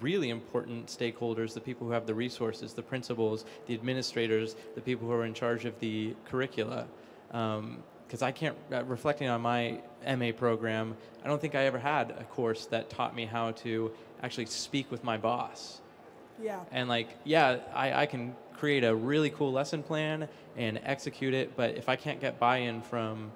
really important stakeholders, the people who have the resources, the principals, the administrators, the people who are in charge of the curricula. Because I can't, reflecting on my MA program, I don't think I ever had a course that taught me how to actually speak with my boss. Yeah. And like, yeah, I can create a really cool lesson plan and execute it, but if I can't get buy-in from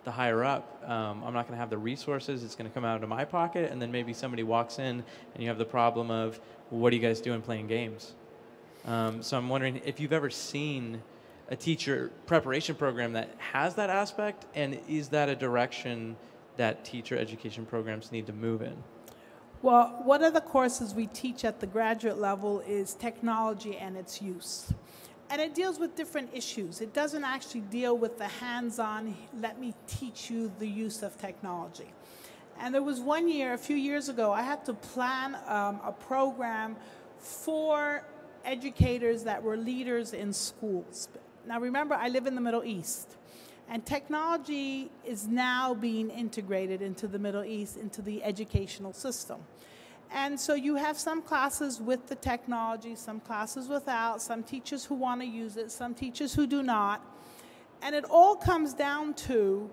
the higher up, I'm not going to have the resources. It's going to come out of my pocket, and then maybe somebody walks in and you have the problem of, well, what are you guys doing playing games? So I'm wondering if you've ever seen a teacher preparation program that has that aspect, and is that a direction that teacher education programs need to move in? Well, one of the courses we teach at the graduate level is technology and its use. And it deals with different issues. It doesn't actually deal with the hands-on, let me teach you the use of technology. And there was one year, a few years ago, I had to plan a program for educators that were leaders in schools. Now remember, I live in the Middle East, and technology is now being integrated into the Middle East, into the educational system. And so you have some classes with the technology, some classes without, some teachers who want to use it, some teachers who do not. And it all comes down to,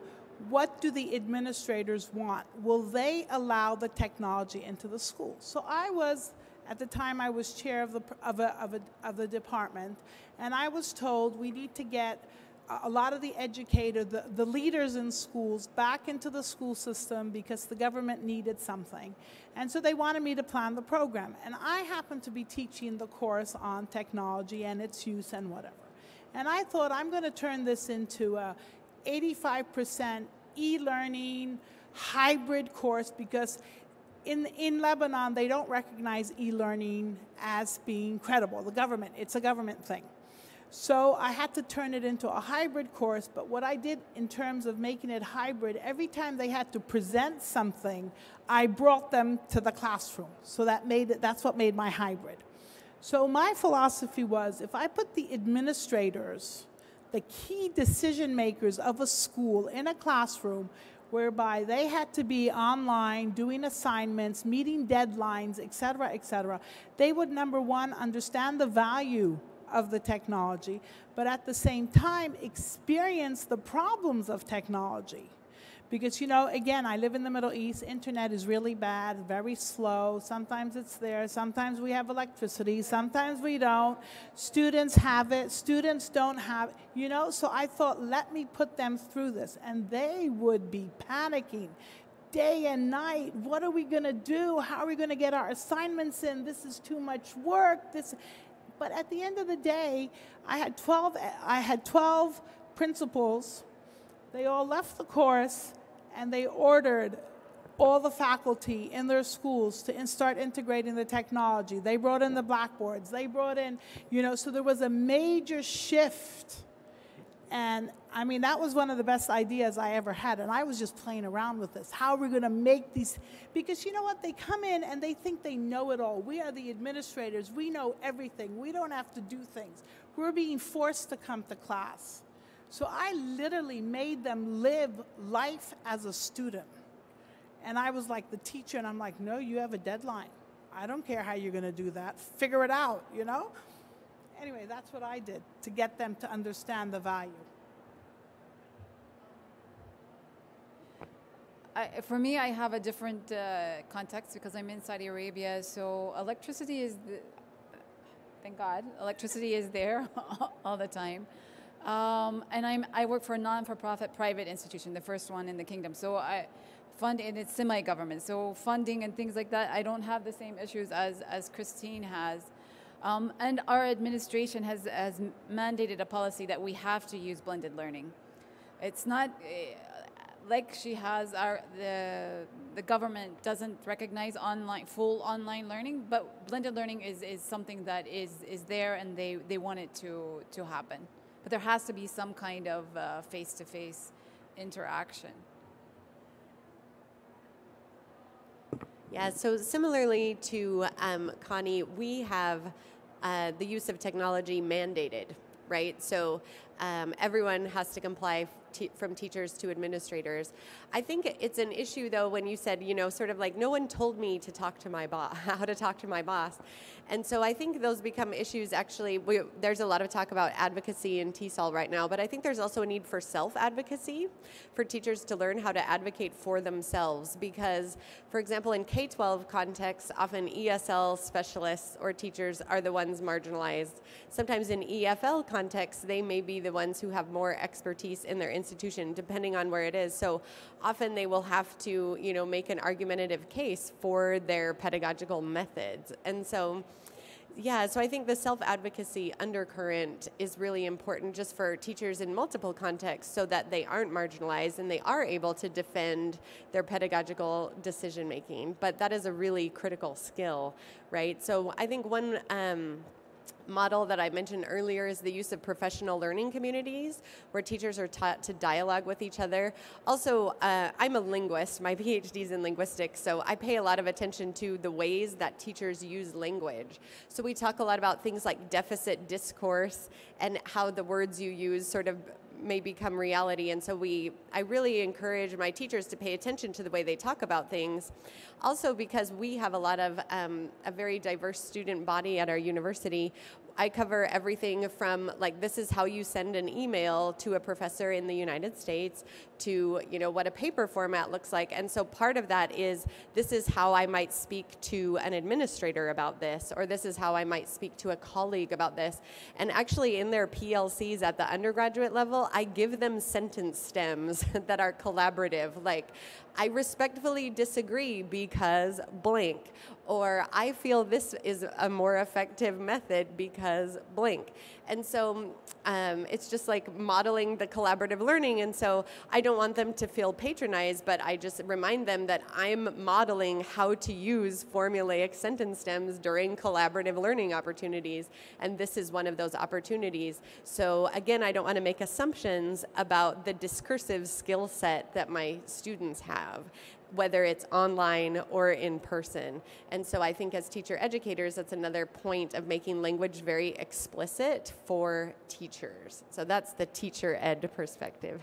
what do the administrators want? Will they allow the technology into the school? So I was, at the time I was chair of the department, and I was told we need to get a lot of the educators, the leaders in schools, back into the school system because the government needed something. And so they wanted me to plan the program. And I happened to be teaching the course on technology and its use and whatever. And I thought, I'm going to turn this into a 85% e-learning hybrid course, because in Lebanon, they don't recognize e-learning as being credible. The government, it's a government thing. So I had to turn it into a hybrid course, but what I did in terms of making it hybrid, every time they had to present something, I brought them to the classroom. So that's what made my hybrid. So my philosophy was, if I put the administrators, the key decision makers of a school in a classroom, whereby they had to be online, doing assignments, meeting deadlines, et cetera, they would, number one, understand the value of the technology, but at the same time experience the problems of technology. Because, you know, again, I live in the Middle East, internet is really bad, very slow, sometimes it's there, sometimes we have electricity, sometimes we don't, students have it, students don't have it, you know, so I thought, let me put them through this, and they would be panicking day and night. What are we going to do? How are we going to get our assignments in? This is too much work. But at the end of the day, I had 12 principals. They all left the course, and they ordered all the faculty in their schools to start integrating the technology. They brought in the blackboards. They brought in, you know, so there was a major shift. And I mean, that was one of the best ideas I ever had. And I was just playing around with this. How are we going to make these? Because you know what? They come in and they think they know it all. We are the administrators. We know everything. We don't have to do things. We're being forced to come to class. So I literally made them live life as a student. And I was like the teacher, and I'm like, no, you have a deadline. I don't care how you're going to do that. Figure it out, you know? Anyway, that's what I did to get them to understand the value. For me, I have a different context because I'm in Saudi Arabia. So electricity is, thank God, electricity is there all the time. And I work for a non-for-profit private institution, the first one in the kingdom. So and it's semi-government. So funding and things like that, I don't have the same issues as Christine has. And our administration has mandated a policy that we have to use blended learning. It's not like she has the government doesn't recognize full online learning, but blended learning is something that is there, and they want it to happen. But there has to be some kind of face-to-face interaction. Yeah, so similarly to Connie, we have the use of technology mandated, right? So everyone has to comply from teachers to administrators. I think it's an issue, though, when you said, sort of like, no one told me to talk to my boss, how to talk to my boss. And so I think those become issues, actually. There's a lot of talk about advocacy in TESOL right now, but I think there's also a need for self-advocacy, for teachers to learn how to advocate for themselves. Because, for example, in K-12 contexts, often ESL specialists or teachers are the ones marginalized. Sometimes in EFL contexts, they may be the ones who have more expertise in their institution, depending on where it is. So often they will have to, make an argumentative case for their pedagogical methods. And so, yeah, so I think the self-advocacy undercurrent is really important just for teachers in multiple contexts so that they aren't marginalized and they are able to defend their pedagogical decision-making. But that is a really critical skill, right? So I think one model that I mentioned earlier is the use of professional learning communities where teachers are taught to dialogue with each other. Also, I'm a linguist. My PhD's in linguistics, so I pay a lot of attention to the ways that teachers use language. So we talk a lot about things like deficit discourse and how the words you use sort of may become reality. And so I really encourage my teachers to pay attention to the way they talk about things. Also, because we have a lot of a very diverse student body at our university, I cover everything from this is how you send an email to a professor in the United States to what a paper format looks like. And so part of that is this is how I might speak to an administrator about this, or this is how I might speak to a colleague about this. And actually in their PLCs at the undergraduate level, I give them sentence stems that are collaborative, like I respectfully disagree because blank, or I feel this is a more effective method because blank. And so it's just like modeling the collaborative learning. And so I don't want them to feel patronized, but I just remind them that I'm modeling how to use formulaic sentence stems during collaborative learning opportunities. And this is one of those opportunities. So again, I don't want to make assumptions about the discursive skill set that my students have, whether it's online or in person. And so I think as teacher educators, that's another point of making language very explicit for teachers. So that's the teacher ed perspective.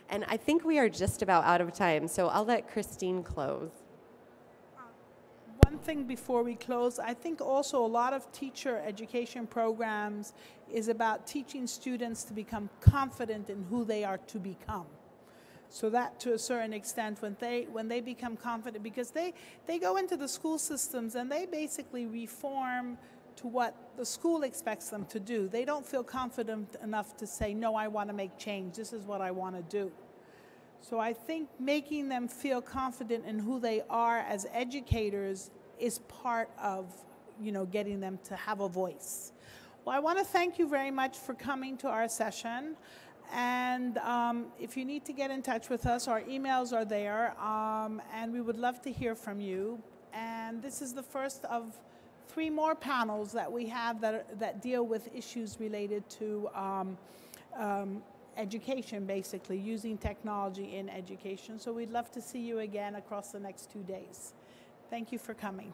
And I think we are just about out of time, so I'll let Christine close. One thing before we close, I think also a lot of teacher education programs is about teaching students to become confident in who they are to become. So that, to a certain extent, when they become confident, because they go into the school systems and they basically reform to what the school expects them to do. They don't feel confident enough to say, no, I want to make change. This is what I want to do. So I think making them feel confident in who they are as educators is part of, getting them to have a voice. Well, I want to thank you very much for coming to our session. And if you need to get in touch with us, our emails are there, and we would love to hear from you. And this is the first of 3 more panels that we have that deal with issues related to education, basically, using technology in education. So we'd love to see you again across the next 2 days. Thank you for coming.